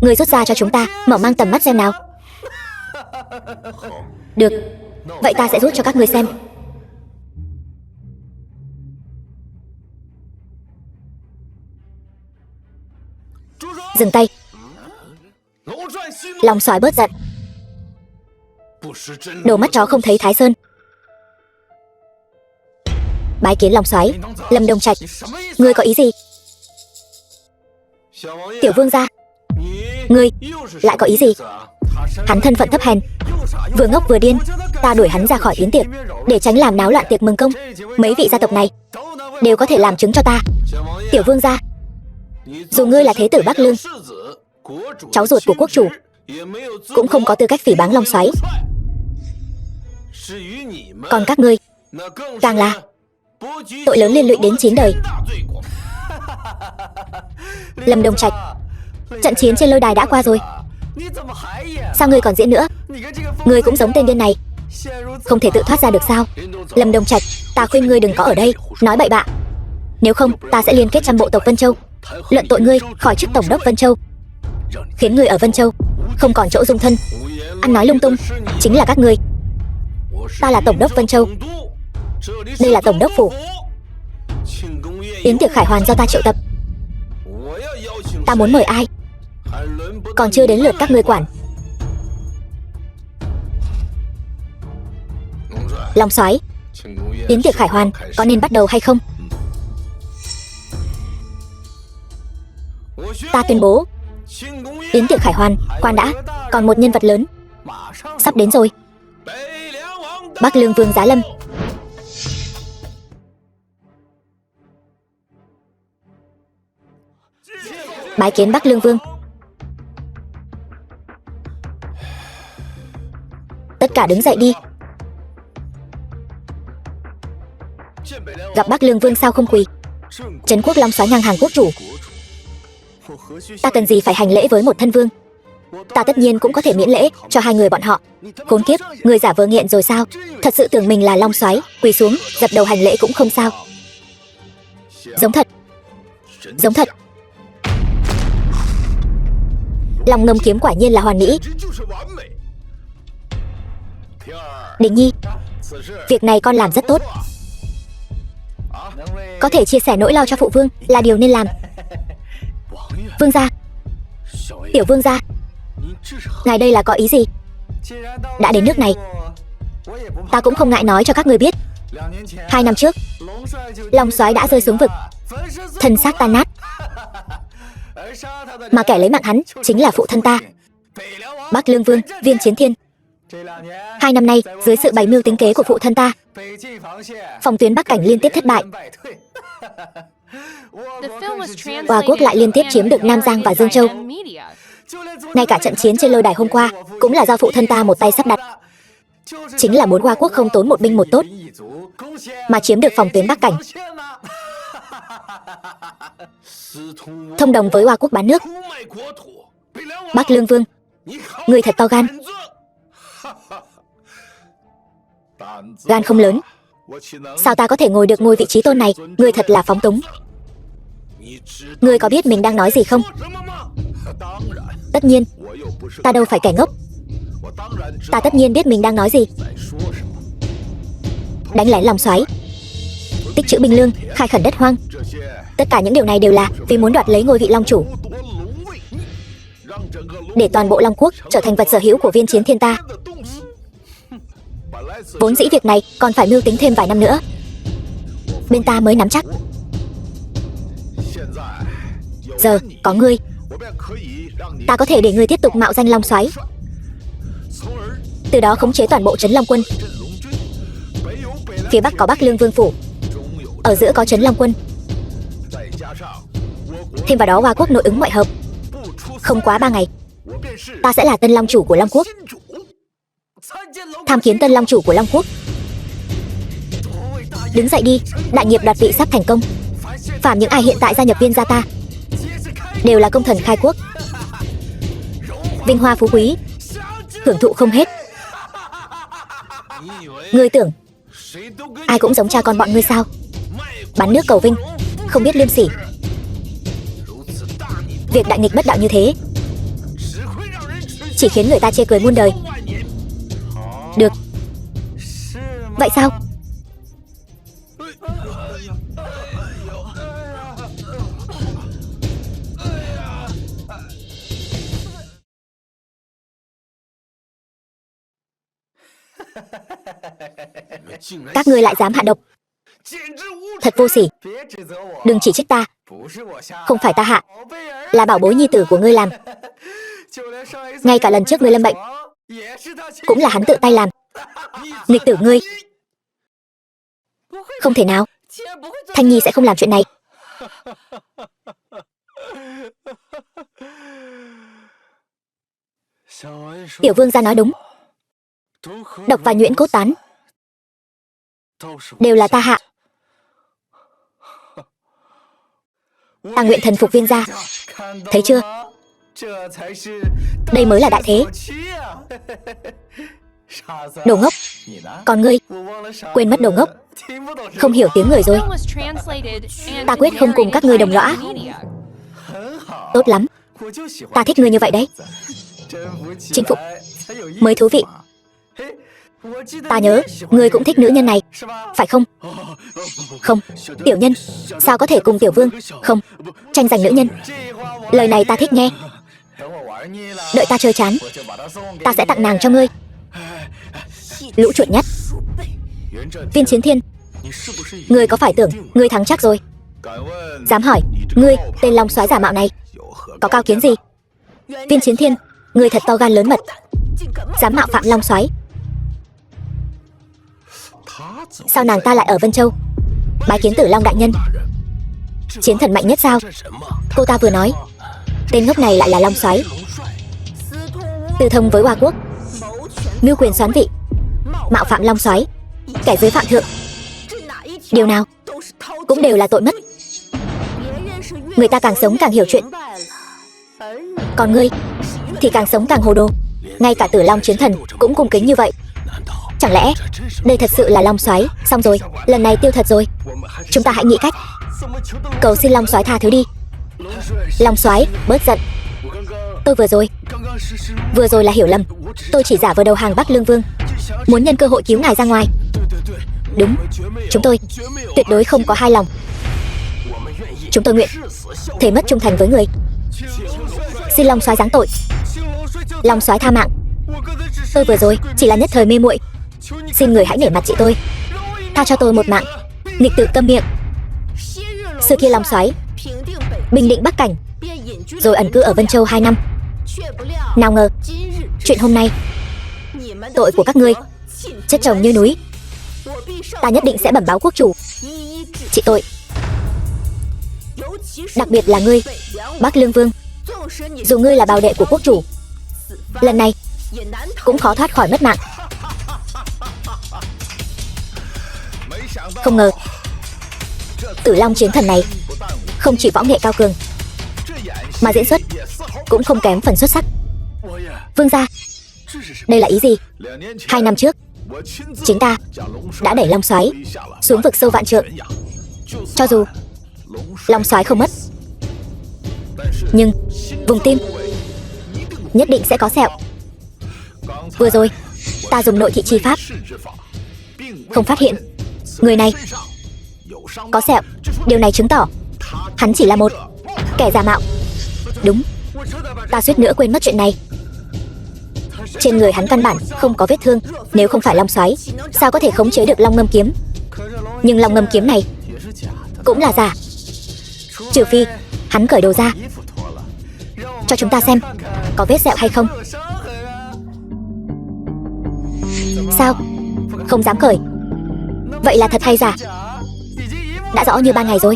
Ngươi rút ra cho chúng ta mở mang tầm mắt xem nào. Được, vậy ta sẽ rút cho các ngươi xem. Dừng tay. Long Soái bớt giận. Đồ mắt chó không thấy Thái Sơn. Bái kiến Long Soái. Lâm Đông Trạch, ngươi có ý gì? Tiểu Vương gia, ngươi lại có ý gì? Hắn thân phận thấp hèn, vừa ngốc vừa điên. Ta đuổi hắn ra khỏi yến tiệc để tránh làm náo loạn tiệc mừng công. Mấy vị gia tộc này đều có thể làm chứng cho ta. Tiểu Vương gia, dù ngươi là thế tử Bắc Lương, cháu ruột của quốc chủ, cũng không có tư cách phỉ báng Long Soái. Còn các ngươi càng là tội lớn liên lụy đến 9 đời. Lâm Đông Trạch, trận chiến trên lôi đài đã qua rồi, sao ngươi còn diễn nữa? Ngươi cũng giống tên điên này, không thể tự thoát ra được sao? Lâm Đông Trạch, ta khuyên ngươi đừng có ở đây nói bậy bạ, nếu không ta sẽ liên kết trăm bộ tộc Vân Châu, luận tội ngươi khỏi chức tổng đốc Vân Châu, khiến ngươi ở Vân Châu không còn chỗ dung thân. Ăn nói lung tung chính là các ngươi. Ta là tổng đốc Vân Châu, đây là tổng đốc phủ. Yến tiệc khải hoàn do ta triệu tập, ta muốn mời ai còn chưa đến lượt các ngươi quản. Long Soái, yến tiệc khải hoàn có nên bắt đầu hay không? Ta tuyên bố, yến tiệc khải hoàn, khoan đã, còn một nhân vật lớn sắp đến rồi. Bắc Lương Vương Giá Lâm. Bái kiến Bắc Lương Vương. Tất cả đứng dậy đi. Gặp Bắc Lương Vương sao không quỳ? Trấn quốc long soái ngang hàng quốc chủ, ta cần gì phải hành lễ với một thân vương? Ta tất nhiên cũng có thể miễn lễ cho hai người bọn họ. Khốn kiếp, người giả vờ nghiện rồi sao? Thật sự tưởng mình là long soái, quỳ xuống dập đầu hành lễ cũng không sao. Giống thật. Giống thật. Long ngâm kiếm quả nhiên là hoàn mỹ. Đình Nhi, việc này con làm rất tốt. Có thể chia sẻ nỗi lo cho phụ vương là điều nên làm. Vương gia, tiểu vương gia, ngài đây là có ý gì? Đã đến nước này, ta cũng không ngại nói cho các người biết. 2 năm trước, long soái đã rơi xuống vực, thân xác tan nát, mà kẻ lấy mạng hắn chính là phụ thân ta, Bắc Lương Vương Viên Chiến Thiên. 2 năm nay, dưới sự bày mưu tính kế của phụ thân ta, phòng tuyến Bắc Cảnh liên tiếp thất bại. Hoa quốc lại liên tiếp chiếm được Nam Giang và Dương Châu. Ngay cả trận chiến trên lôi đài hôm qua cũng là do phụ thân ta một tay sắp đặt. Chính là muốn Hoa quốc không tốn một binh một tốt mà chiếm được phòng tuyến Bắc Cảnh, thông đồng với Hoa quốc bán nước. Bắc Lương Vương, người thật to gan. Gan không lớn, sao ta có thể ngồi được ngôi vị trí tôn này? Người thật là phóng túng. Người có biết mình đang nói gì không? Tất nhiên, ta đâu phải kẻ ngốc. Ta tất nhiên biết mình đang nói gì. Đánh lén long soái, tích trữ binh lương, khai khẩn đất hoang, tất cả những điều này đều là vì muốn đoạt lấy ngôi vị long chủ, để toàn bộ Long Quốc trở thành vật sở hữu của Viên Chiến Thiên ta. Vốn dĩ việc này còn phải mưu tính thêm vài năm nữa, bên ta mới nắm chắc. Giờ có ngươi, ta có thể để ngươi tiếp tục mạo danh long soái, từ đó khống chế toàn bộ trấn Long Quân. Phía bắc có Bắc Lương Vương phủ, ở giữa có trấn Long Quân, thêm vào đó Hoa quốc nội ứng ngoại hợp. Không quá 3 ngày, ta sẽ là tân long chủ của Long Quốc. Tham kiến tân long chủ của Long Quốc. Đứng dậy đi, đại nghiệp đoạt vị sắp thành công. Phạm những ai hiện tại gia nhập Viên gia ta đều là công thần khai quốc, vinh hoa phú quý, hưởng thụ không hết. Ngươi tưởng ai cũng giống cha con bọn ngươi sao? Bán nước cầu vinh, không biết liêm sỉ. Việc đại nghịch bất đạo như thế chỉ khiến người ta chê cười muôn đời. Được. Vậy sao? Các ngươi lại dám hạ độc, thật vô sỉ. Đừng chỉ trích ta, không phải ta hạ, là bảo bối nhi tử của ngươi làm. Ngay cả lần trước ngươi lâm bệnh cũng là hắn tự tay làm. Nghịch tử ngươi. Không thể nào, Thanh Nhi sẽ không làm chuyện này. Tiểu vương gia nói đúng, độc và nhuyễn cốt tán đều là ta hạ. Ta nguyện thần phục Viên gia. Thấy chưa? Đây mới là đại thế. Đồ ngốc. Còn ngươi, quên mất đồ ngốc, không hiểu tiếng người rồi. Ta quyết không cùng các ngươi đồng lõa. Tốt lắm, ta thích ngươi như vậy đấy. Chinh phục mới thú vị. Ta nhớ, ngươi cũng thích nữ nhân này, phải không? Không, tiểu nhân sao có thể cùng tiểu vương không tranh giành nữ nhân? Lời này ta thích nghe. Đợi ta chơi chán, ta sẽ tặng nàng cho ngươi. Lũ chuột nhất. Viên Chiến Thiên, ngươi có phải tưởng ngươi thắng chắc rồi? Dám hỏi, ngươi tên long soái giả mạo này có cao kiến gì? Viên Chiến Thiên, ngươi thật to gan lớn mật, dám mạo phạm long soái. Sao nàng ta lại ở Vân Châu bái kiến Tử Long đại nhân? Chiến thần mạnh nhất sao? Cô ta vừa nói, tên ngốc này lại là long soái. Tư thông với Hoa quốc, mưu quyền xoán vị, mạo phạm long soái, kẻ dưới phạm thượng. Điều nào cũng đều là tội mất. Người ta càng sống càng hiểu chuyện, còn ngươi thì càng sống càng hồ đồ. Ngay cả Tử Long Chiến Thần cũng cung kính như vậy. Chẳng lẽ đây thật sự là Long Soái? Xong rồi, lần này tiêu thật rồi. Chúng ta hãy nghĩ cách cầu xin Long Soái tha thứ đi. Long Soái, bớt giận. Tôi vừa rồi là hiểu lầm. Tôi chỉ giả vờ đầu hàng Bắc Lương Vương, muốn nhân cơ hội cứu ngài ra ngoài. Đúng, chúng tôi tuyệt đối không có hai lòng. Chúng tôi nguyện thề mất trung thành với người. Xin Long Soái giáng tội. Long Soái tha mạng. Tôi vừa rồi chỉ là nhất thời mê muội, xin người hãy nể mặt chị tôi, tha cho tôi một mạng. Nghịch tử câm miệng. Xưa kia Long Soái bình định Bắc Cảnh, rồi ẩn cư ở Vân Châu 2 năm. Nào ngờ chuyện hôm nay, tội của các ngươi chất chồng như núi. Ta nhất định sẽ bẩm báo quốc chủ trị tội. Đặc biệt là ngươi, Bắc Lương Vương. Dù ngươi là bào đệ của quốc chủ, lần này cũng khó thoát khỏi mất mạng. Không ngờ Tử Long Chiến Thần này không chỉ võ nghệ cao cường, mà diễn xuất cũng không kém phần xuất sắc. Vương gia, đây là ý gì? 2 năm trước, chính ta đã đẩy Long Soái xuống vực sâu vạn trượng. Cho dù Long Soái không mất, nhưng vùng tim nhất định sẽ có sẹo. Vừa rồi ta dùng nội thị chi pháp, không phát hiện người này có sẹo. Điều này chứng tỏ hắn chỉ là một kẻ giả mạo. Đúng, ta suýt nữa quên mất chuyện này. Trên người hắn căn bản không có vết thương. Nếu không phải Long Soái, sao có thể khống chế được Long Ngâm Kiếm? Nhưng Long Ngâm Kiếm này cũng là giả. Trừ phi hắn cởi đồ ra, cho chúng ta xem có vết sẹo hay không. Sao? Không dám cởi? Vậy là thật hay giả? Đã rõ như ban ngày rồi.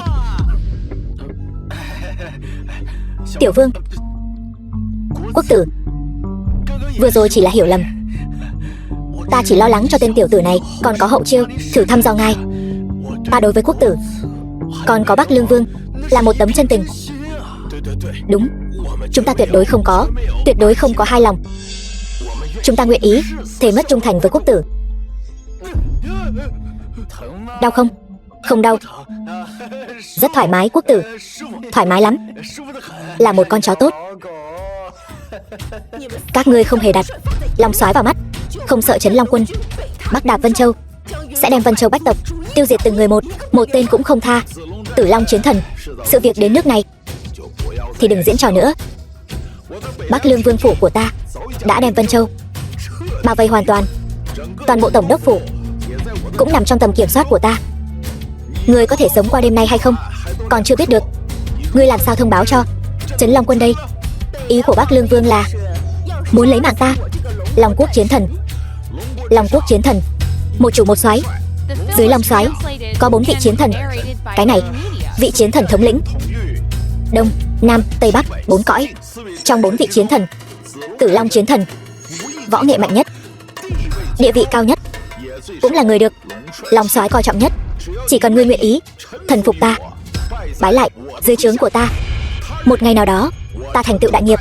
Tiểu Vương, Quốc tử, vừa rồi chỉ là hiểu lầm. Ta chỉ lo lắng cho tên tiểu tử này còn có hậu chiêu thử thăm dò ngài. Ta đối với Quốc tử còn có Bắc Lương Vương là một tấm chân tình. Đúng, chúng ta tuyệt đối không có hai lòng. Chúng ta nguyện ý thề mất trung thành với Quốc tử. Đau không? Không đau. Rất thoải mái Quốc tử. Thoải mái lắm. Là một con chó tốt. Các ngươi không hề đặt Long Soái vào mắt, không sợ Trấn Long Quân Bắc đạp Vân Châu, sẽ đem Vân Châu bách tộc tiêu diệt từng người một, một tên cũng không tha. Tử Long Chiến Thần, sự việc đến nước này thì đừng diễn trò nữa. Bắc Lương Vương phủ của ta đã đem Vân Châu bao vây hoàn toàn. Toàn bộ tổng đốc phủ cũng nằm trong tầm kiểm soát của ta. Ngươi có thể sống qua đêm nay hay không còn chưa biết được. Ngươi làm sao thông báo cho Trấn Long Quân đây? Ý của Bắc Lương Vương là muốn lấy mạng ta. Long Quốc Chiến Thần. Long Quốc Chiến Thần, một chủ một soái. Dưới Long Soái có 4 vị chiến thần. Cái này, vị chiến thần thống lĩnh Đông, Nam, Tây, Bắc, 4 cõi. Trong 4 vị chiến thần, Tử Long Chiến Thần võ nghệ mạnh nhất, địa vị cao nhất, cũng là người được Long Soái coi trọng nhất. Chỉ cần ngươi nguyện ý thần phục ta, bái lại dưới trướng của ta, một ngày nào đó ta thành tựu đại nghiệp.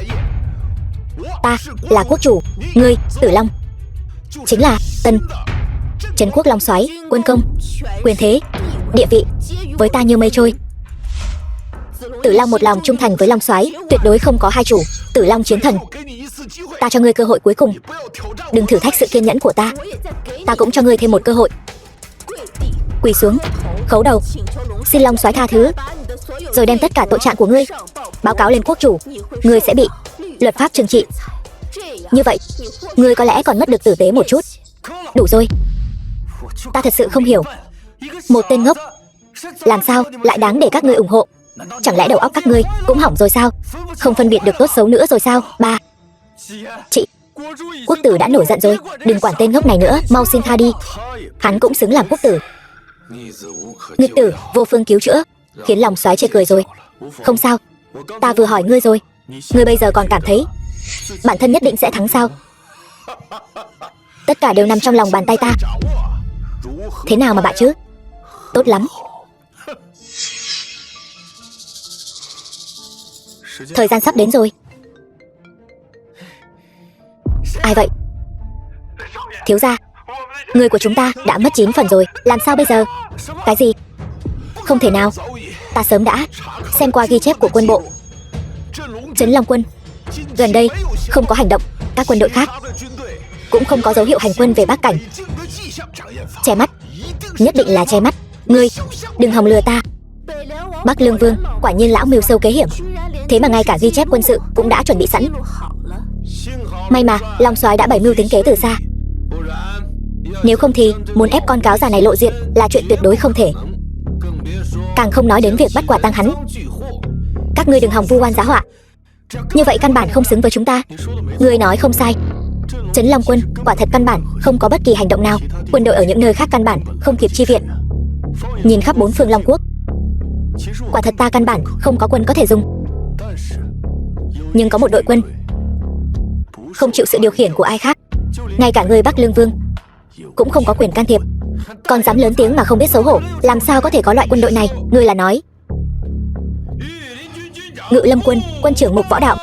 Ta là quốc chủ, ngươi Tử Long chính là Tân Trấn Quốc Long Soái. Quân công, quyền thế, địa vị với ta như mây trôi. Tử Long một lòng trung thành với Long Soái, tuyệt đối không có hai chủ. Tử Long Chiến Thần, ta cho ngươi cơ hội cuối cùng, đừng thử thách sự kiên nhẫn của ta. Ta cũng cho ngươi thêm một cơ hội. Quỳ xuống, khấu đầu, xin Long Soái tha thứ, rồi đem tất cả tội trạng của ngươi báo cáo lên quốc chủ. Ngươi sẽ bị luật pháp trừng trị. Như vậy, ngươi có lẽ còn mất được tử tế một chút. Đủ rồi. Ta thật sự không hiểu, một tên ngốc làm sao lại đáng để các ngươi ủng hộ? Chẳng lẽ đầu óc các ngươi cũng hỏng rồi sao? Không phân biệt được tốt xấu nữa rồi sao? Ba, chị, quốc tử đã nổi giận rồi, đừng quản tên ngốc này nữa, mau xin tha đi. Hắn cũng xứng làm quốc tử. Nghịch tử vô phương cứu chữa, khiến Long Soái chê cười rồi. Không sao, ta vừa hỏi ngươi rồi, ngươi bây giờ còn cảm thấy bản thân nhất định sẽ thắng sao? Tất cả đều nằm trong lòng bàn tay ta. Thế nào mà bại chứ? Tốt lắm. Thời gian sắp đến rồi. Ai vậy? Thiếu gia, người của chúng ta đã mất 9 phần rồi. Làm sao bây giờ? Cái gì? Không thể nào. Ta sớm đã xem qua ghi chép của quân bộ. Trấn Long quân gần đây không có hành động. Các quân đội khác cũng không có dấu hiệu hành quân về Bắc Cảnh. Che mắt. Nhất định là che mắt. Ngươi đừng hòng lừa ta. Bắc Lương Vương quả nhiên lão mưu sâu kế hiểm. Thế mà ngay cả ghi chép quân sự cũng đã chuẩn bị sẵn. May mà Long soái đã bày mưu tính kế từ xa. Nếu không thì muốn ép con cáo già này lộ diện là chuyện tuyệt đối không thể. Càng không nói đến việc bắt quả tang hắn. Các ngươi đừng hòng vu oan giá họa. Như vậy căn bản không xứng với chúng ta. Ngươi nói không sai. Trấn Long quân quả thật căn bản không có bất kỳ hành động nào. Quân đội ở những nơi khác căn bản không kịp chi viện. Nhìn khắp bốn phương Long quốc, quả thật ta căn bản không có quân có thể dùng. Nhưng có một đội quân không chịu sự điều khiển của ai khác. Ngay cả người Bắc Lương Vương cũng không có quyền can thiệp. Còn dám lớn tiếng mà không biết xấu hổ. Làm sao có thể có loại quân đội này? Ngươi là nói Ngự Lâm quân, quân trưởng Mục Võ Đạo.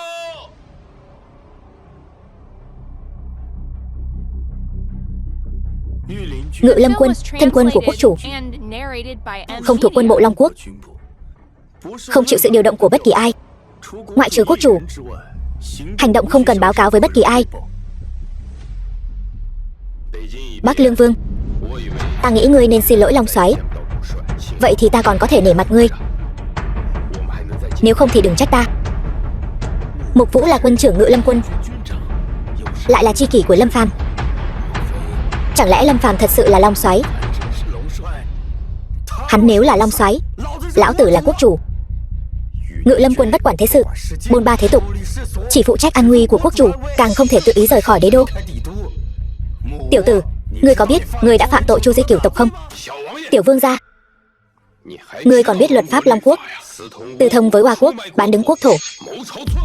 Ngự Lâm quân, thân quân của quốc chủ, không thuộc quân bộ Long quốc, không chịu sự điều động của bất kỳ ai, ngoại trừ quốc chủ. Hành động không cần báo cáo với bất kỳ ai. Bắc Lương Vương, ta nghĩ ngươi nên xin lỗi Long soái. Vậy thì ta còn có thể nể mặt ngươi. Nếu không thì đừng trách ta. Mục Vũ là quân trưởng Ngự Lâm quân, lại là tri kỷ của Lâm Phàm. Chẳng lẽ Lâm Phàm thật sự là Long soái? Hắn nếu là Long soái, lão tử là quốc chủ. Ngự Lâm quân bất quản thế sự, bôn ba thế tục, chỉ phụ trách an nguy của quốc chủ, càng không thể tự ý rời khỏi đế đô. Tiểu tử, ngươi có biết ngươi đã phạm tội chu di cửu tộc không? Tiểu vương gia, ngươi còn biết luật pháp Long quốc, tư thông với Hoa quốc, bán đứng quốc thổ,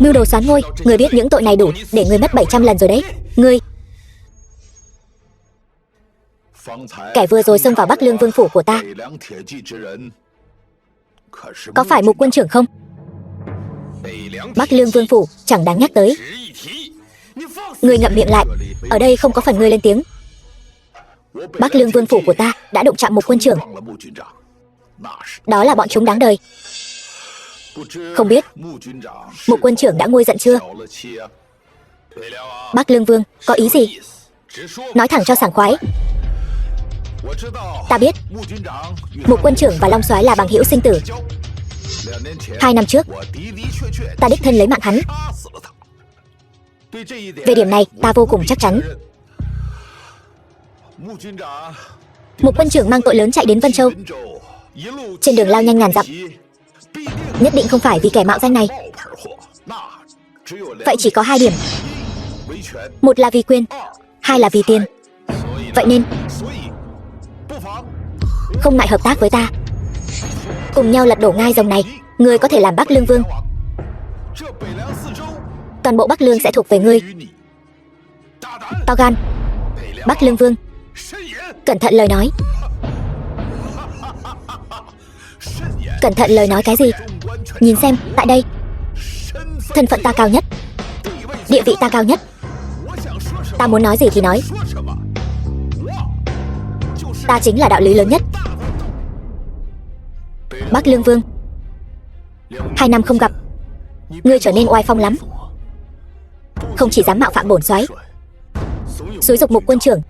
mưu đồ soán ngôi. Ngươi biết những tội này đủ để ngươi mất 700 lần rồi đấy. Ngươi, kẻ vừa rồi xông vào Bắc Lương Vương phủ của ta, có phải Mục quân trưởng không? Bắc Lương Vương phủ chẳng đáng nhắc tới. Ngươi ngậm miệng lại, ở đây không có phần ngươi lên tiếng. Bắc Lương Vương phủ của ta đã đụng chạm Mục quân trưởng. Đó là bọn chúng đáng đời. Không biết Mục quân trưởng đã nguôi giận chưa? Bắc Lương Vương có ý gì? Nói thẳng cho sảng khoái. Ta biết Mục quân trưởng và Long soái là bằng hữu sinh tử. 2 năm trước ta đích thân lấy mạng hắn. Về điểm này ta vô cùng chắc chắn. Mục quân trưởng mang tội lớn chạy đến Vân Châu, trên đường lao nhanh ngàn dặm, nhất định không phải vì kẻ mạo danh này. Vậy chỉ có 2 điểm. Một là vì quyền, 2 là vì tiền. Vậy nên không ngại hợp tác với ta, cùng nhau lật đổ ngai rồng này. Ngươi có thể làm Bắc Lương Vương, toàn bộ Bắc Lương sẽ thuộc về ngươi. To gan. Bắc Lương Vương, cẩn thận lời nói. Cẩn thận lời nói cái gì? Nhìn xem, tại đây thân phận ta cao nhất, địa vị ta cao nhất. Ta muốn nói gì thì nói. Ta chính là đạo lý lớn nhất. Bắc Lương Vương, 2 năm không gặp, ngươi trở nên oai phong lắm. Không chỉ dám mạo phạm bổn soái, xúi giục Mục quân trưởng,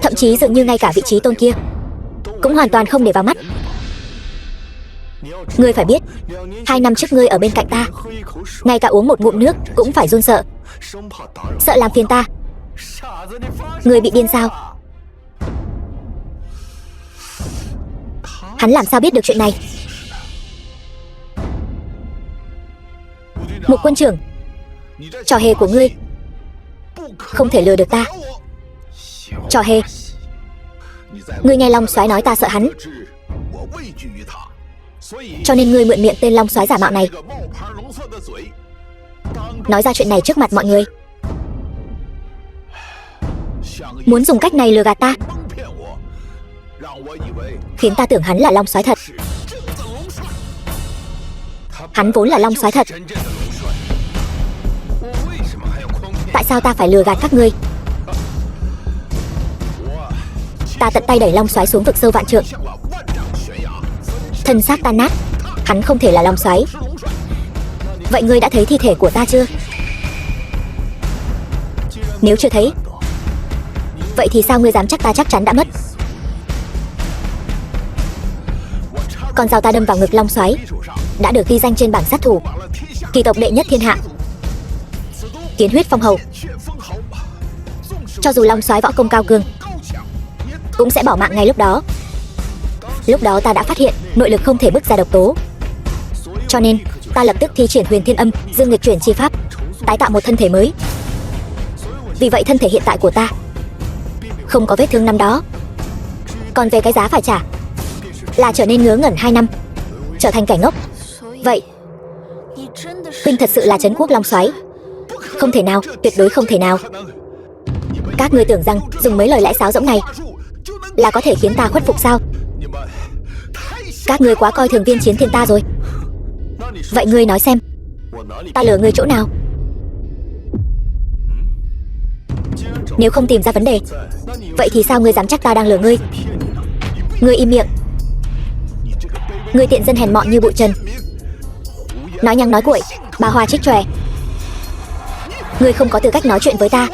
thậm chí dường như ngay cả vị trí tôn kia cũng hoàn toàn không để vào mắt. Ngươi phải biết, 2 năm trước ngươi ở bên cạnh ta, ngay cả uống một ngụm nước cũng phải run sợ, sợ làm phiền ta. Ngươi bị điên sao? Hắn làm sao biết được chuyện này? Mục quân trưởng, trò hề của ngươi không thể lừa được ta. Trò hề? Ngươi nghe Long soái nói ta sợ hắn, cho nên ngươi mượn miệng tên Long soái giả mạo này, nói ra chuyện này trước mặt mọi người, muốn dùng cách này lừa gạt ta, khiến ta tưởng hắn là Long soái thật. Hắn vốn là long soái thật. Tại sao ta phải lừa gạt các ngươi? Ta tận tay đẩy long soái xuống vực sâu vạn trượng, thân xác tan nát. Hắn không thể là long soái. Vậy ngươi đã thấy thi thể của ta chưa? Nếu chưa thấy, vậy thì sao ngươi dám chắc ta chắc chắn đã mất? Con dao ta đâm vào ngực long soái đã được ghi danh trên bảng sát thủ, kỳ tộc đệ nhất thiên hạ, kiến huyết phong hầu. Cho dù long soái võ công cao cường, cũng sẽ bỏ mạng ngay lúc đó. Lúc đó ta đã phát hiện nội lực không thể bức ra độc tố, cho nên ta lập tức thi triển huyền thiên âm dương nghịch chuyển chi pháp, tái tạo một thân thể mới. Vì vậy thân thể hiện tại của ta không có vết thương năm đó. Còn về cái giá phải trả là trở nên ngớ ngẩn 2 năm, trở thành kẻ ngốc. Vậy huynh thật sự là trấn quốc long soái? Không thể nào, tuyệt đối không thể nào. Các ngươi tưởng rằng dùng mấy lời lẽ sáo rỗng này là có thể khiến ta khuất phục sao? Các ngươi quá coi thường Viên Chiến Thiên ta rồi. Vậy ngươi nói xem, ta lừa ngươi chỗ nào? Nếu không tìm ra vấn đề, vậy thì sao ngươi dám chắc ta đang lừa ngươi? Ngươi im miệng. Ngươi tiện dân hèn mọn như bụi trần, nói nhăng nói cuội, bà hoa trích chòe. Ngươi không có tư cách nói chuyện với ta.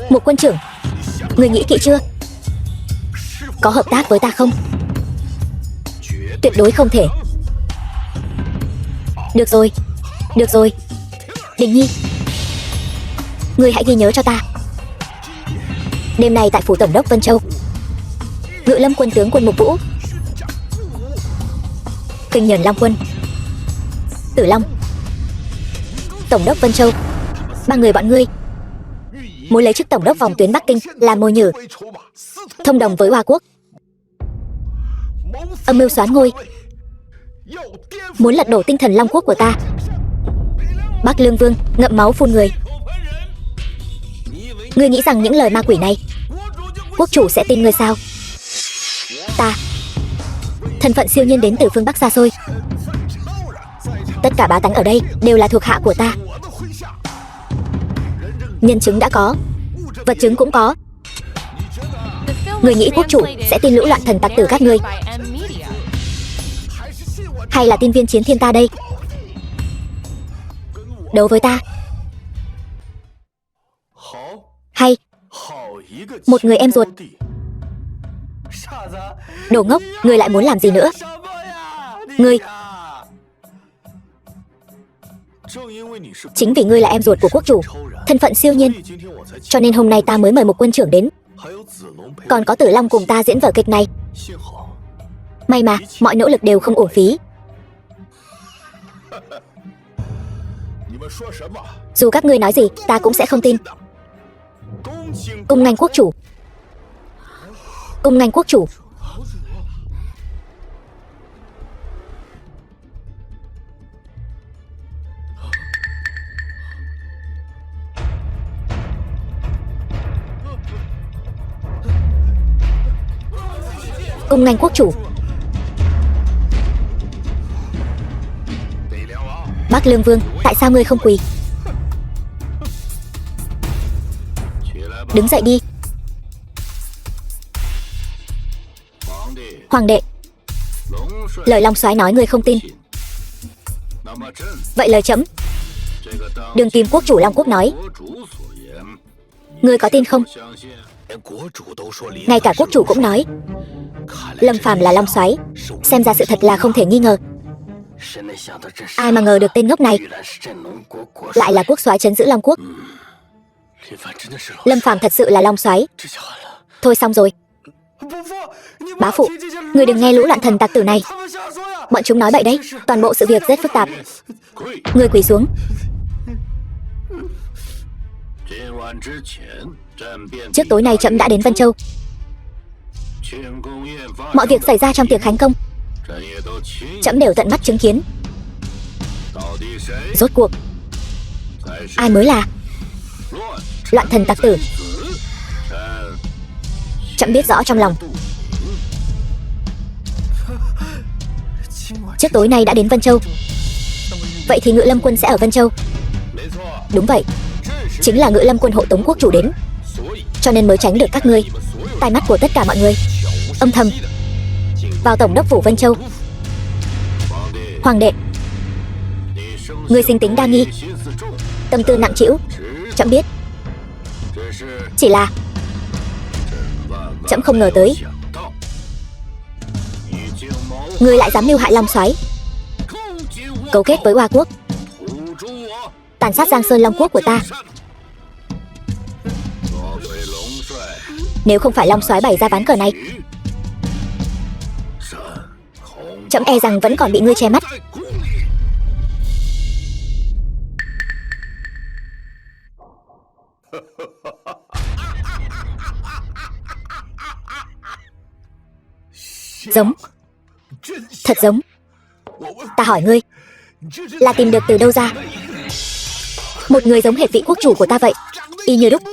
Một quân trưởng, ngươi nghĩ kỹ chưa? Có hợp tác với ta không? Tuyệt đối không thể. Được rồi, được rồi. Đình Nhi, ngươi hãy ghi nhớ cho ta. Đêm nay tại phủ tổng đốc Vân Châu, Ngự Lâm quân tướng quân Mục Vũ, Kinh Nhờn Long quân, Tử Long, tổng đốc Vân Châu, 3 người bọn ngươi muốn lấy chức tổng đốc vòng tuyến Bắc Kinh làm mồi nhử, thông đồng với Hoa Quốc, âm mưu soán ngôi, muốn lật đổ tinh thần Long Quốc của ta. Bắc Lương Vương ngậm máu phun người. Ngươi nghĩ rằng những lời ma quỷ này quốc chủ sẽ tin ngươi sao? Ta thân phận siêu nhiên đến từ phương Bắc xa xôi, tất cả bá tánh ở đây đều là thuộc hạ của ta. Nhân chứng đã có, vật chứng cũng có. Người nghĩ quốc chủ sẽ tin lũ loạn thần tặc tử các ngươi, hay là tin Viên Chiến Thiên ta đây? Đấu với ta, hay một người em ruột? Đồ ngốc, ngươi lại muốn làm gì nữa? Ngươi, chính vì ngươi là em ruột của quốc chủ, thân phận siêu nhiên, cho nên hôm nay ta mới mời một quân trưởng đến, còn có Tử Long cùng ta diễn vở kịch này. May mà mọi nỗ lực đều không uổng phí. Dù các ngươi nói gì, ta cũng sẽ không tin. Cung nghênh quốc chủ. Cung nghênh quốc chủ. Cung nghênh quốc chủ. Bắc Lương Vương, tại sao ngươi không quỳ? Đứng dậy đi. Hoàng đệ, lời Long soái nói ngươi không tin. Vậy lời trẫm, đương kim quốc chủ Long Quốc nói, ngươi có tin không? Ngay cả quốc chủ cũng nói Lâm Phàm là Long soái, xem ra sự thật là không thể nghi ngờ. Ai mà ngờ được tên ngốc này lại là quốc soái trấn giữ Long Quốc. Lâm Phàm thật sự là Long soái. Thôi xong rồi. Bá phụ, người đừng nghe lũ loạn thần tặc tử này. Bọn chúng nói bậy đấy, toàn bộ sự việc rất phức tạp. Người quỳ xuống. Trước tối nay trẫm đã đến Vân Châu. Mọi việc xảy ra trong tiệc khánh công, trẫm đều tận mắt chứng kiến. Rốt cuộc ai mới là loạn thần tặc tử? Trẫm biết rõ trong lòng. trước tối nay đã đến Vân Châu. Vậy thì Ngự Lâm quân sẽ ở Vân Châu. Đúng vậy, chính là Ngự Lâm quân hộ tống quốc chủ đến, cho nên mới tránh được các ngươi, tai mắt của tất cả mọi người. Âm thầm vào tổng đốc phủ Vân Châu. Hoàng đệ, người sinh tính đa nghi, tâm tư nặng trĩu. Trẫm biết, chỉ là trẫm không ngờ tới ngươi lại dám mưu hại Long Soái, cấu kết với Oa quốc, tàn sát Giang Sơn Long quốc của ta. Nếu không phải Long Soái bày ra ván cờ này, trẫm e rằng vẫn còn bị ngươi che mắt. Giống, thật giống. Ta hỏi ngươi, là tìm được từ đâu ra? Một người giống hệt vị quốc chủ của ta vậy, y như đúc.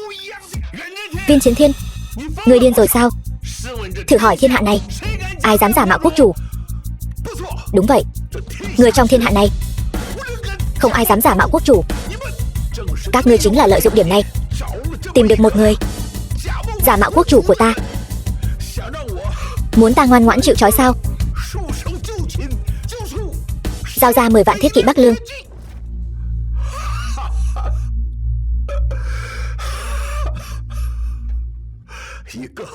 Viên Chiến Thiên, ngươi điên rồi sao? Thử hỏi thiên hạ này, ai dám giả mạo quốc chủ? Đúng vậy, người trong thiên hạ này không ai dám giả mạo quốc chủ. Các ngươi chính là lợi dụng điểm này, tìm được một người giả mạo quốc chủ của ta, muốn ta ngoan ngoãn chịu trói sao? Giao ra 10 vạn thiết kỵ Bắc Lương.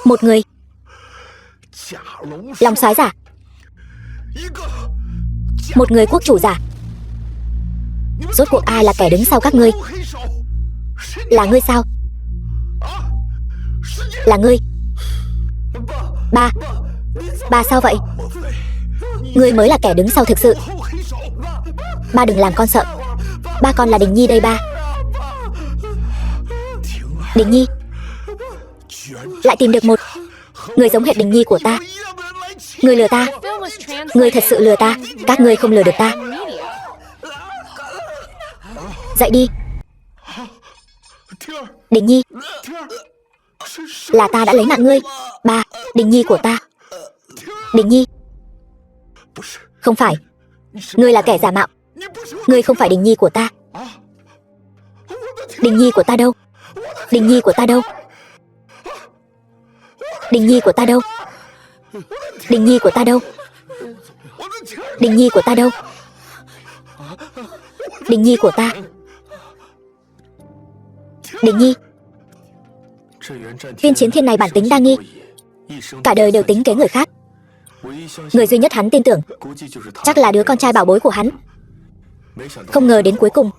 Một người Long Soái giả, một người quốc chủ giả. Rốt cuộc ai là kẻ đứng sau các ngươi? Là ngươi sao? Là ngươi. Ba sao vậy? Ngươi mới là kẻ đứng sau thực sự. Ba đừng làm con sợ. Ba con là Đình Nhi đây ba. Đình Nhi, lại tìm được một người giống hệt Đình Nhi của ta. Ngươi lừa ta. Ngươi thật sự lừa ta. Các ngươi không lừa được ta. Dậy đi. Đình Nhi, là ta đã lấy mạng ngươi. Ba, Đình Nhi của ta. Đình Nhi, không phải. Ngươi là kẻ giả mạo. Ngươi không phải Đình Nhi của ta. Đình Nhi của ta đâu? Đình Nhi của ta đâu? Đình Nhi của ta đâu? Đình Nhi của ta đâu? Đình Nhi của ta đâu? Đình Nhi của ta. Đình Nhi. Viên Chiến Thiên này bản tính đa nghi, cả đời đều tính kế người khác. Người duy nhất hắn tin tưởng chắc là đứa con trai bảo bối của hắn. Không ngờ đến cuối cùng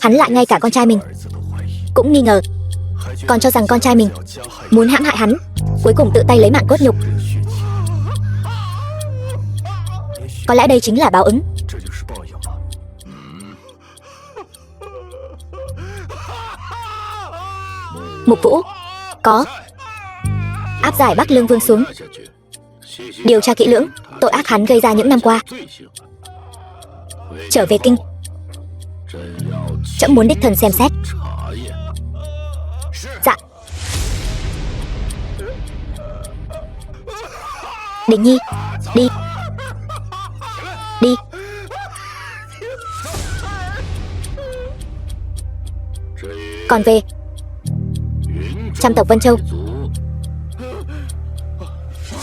hắn lại ngay cả con trai mình cũng nghi ngờ, còn cho rằng con trai mình muốn hãm hại hắn, cuối cùng tự tay lấy mạng cốt nhục. Có lẽ đây chính là báo ứng. Mục Vũ, có. Áp giải Bắc Lương Vương xuống, điều tra kỹ lưỡng tội ác hắn gây ra những năm qua. Trở về kinh, trẫm muốn đích thân xem xét. Dạ. Đình Nhi, đi. Đi. Còn về trăm tộc Vân Châu,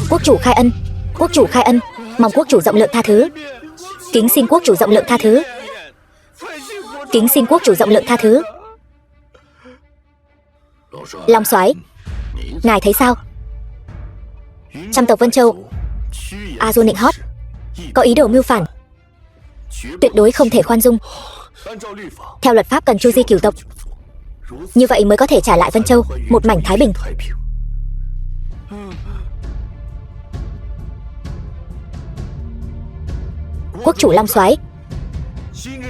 quốc chủ khai ân. Quốc chủ khai ân, mong quốc chủ rộng lượng tha thứ. Kính xin quốc chủ rộng lượng tha thứ. Kính xin quốc chủ rộng lượng tha thứ. Long Soái, ngài thấy sao? Trăm tộc Vân Châu, A Du nịnh hót, có ý đồ mưu phản, tuyệt đối không thể khoan dung. Theo luật pháp cần chu di cửu tộc, như vậy mới có thể trả lại Vân Châu một mảnh thái bình. Quốc chủ Long Soái,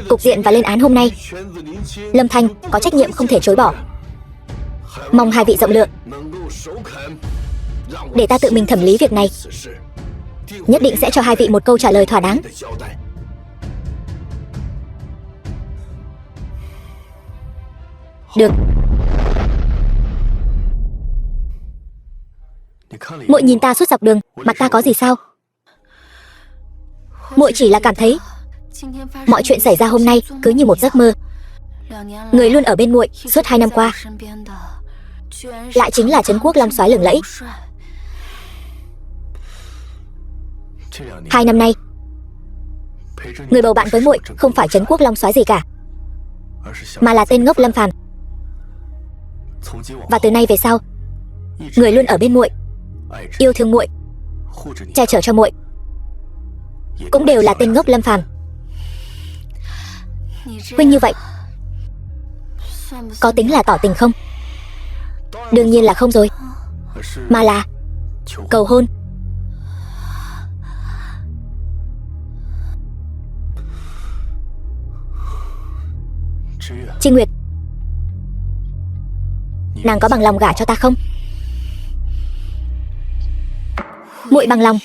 cục diện và lên án hôm nay, Lâm Thanh có trách nhiệm không thể chối bỏ. Mong hai vị rộng lượng, để ta tự mình thẩm lý việc này. Nhất định sẽ cho hai vị một câu trả lời thỏa đáng. Được. Muội nhìn ta suốt dọc đường, mặt ta có gì sao? Muội chỉ là cảm thấy mọi chuyện xảy ra hôm nay cứ như một giấc mơ. Người luôn ở bên muội suốt 2 năm qua lại chính là Trấn Quốc Long soái lừng lẫy. 2 năm nay, người bầu bạn với muội không phải Trấn Quốc Long soái gì cả, mà là tên ngốc Lâm Phàm. Và từ nay về sau, người luôn ở bên muội, yêu thương muội, che chở cho muội cũng đều là tên ngốc Lâm Phàm. Huynh như vậy có tính là tỏ tình không? Đương nhiên là không rồi, mà là cầu hôn. Chi Nguyệt, nàng có bằng lòng gả cho ta không? Muội bằng lòng.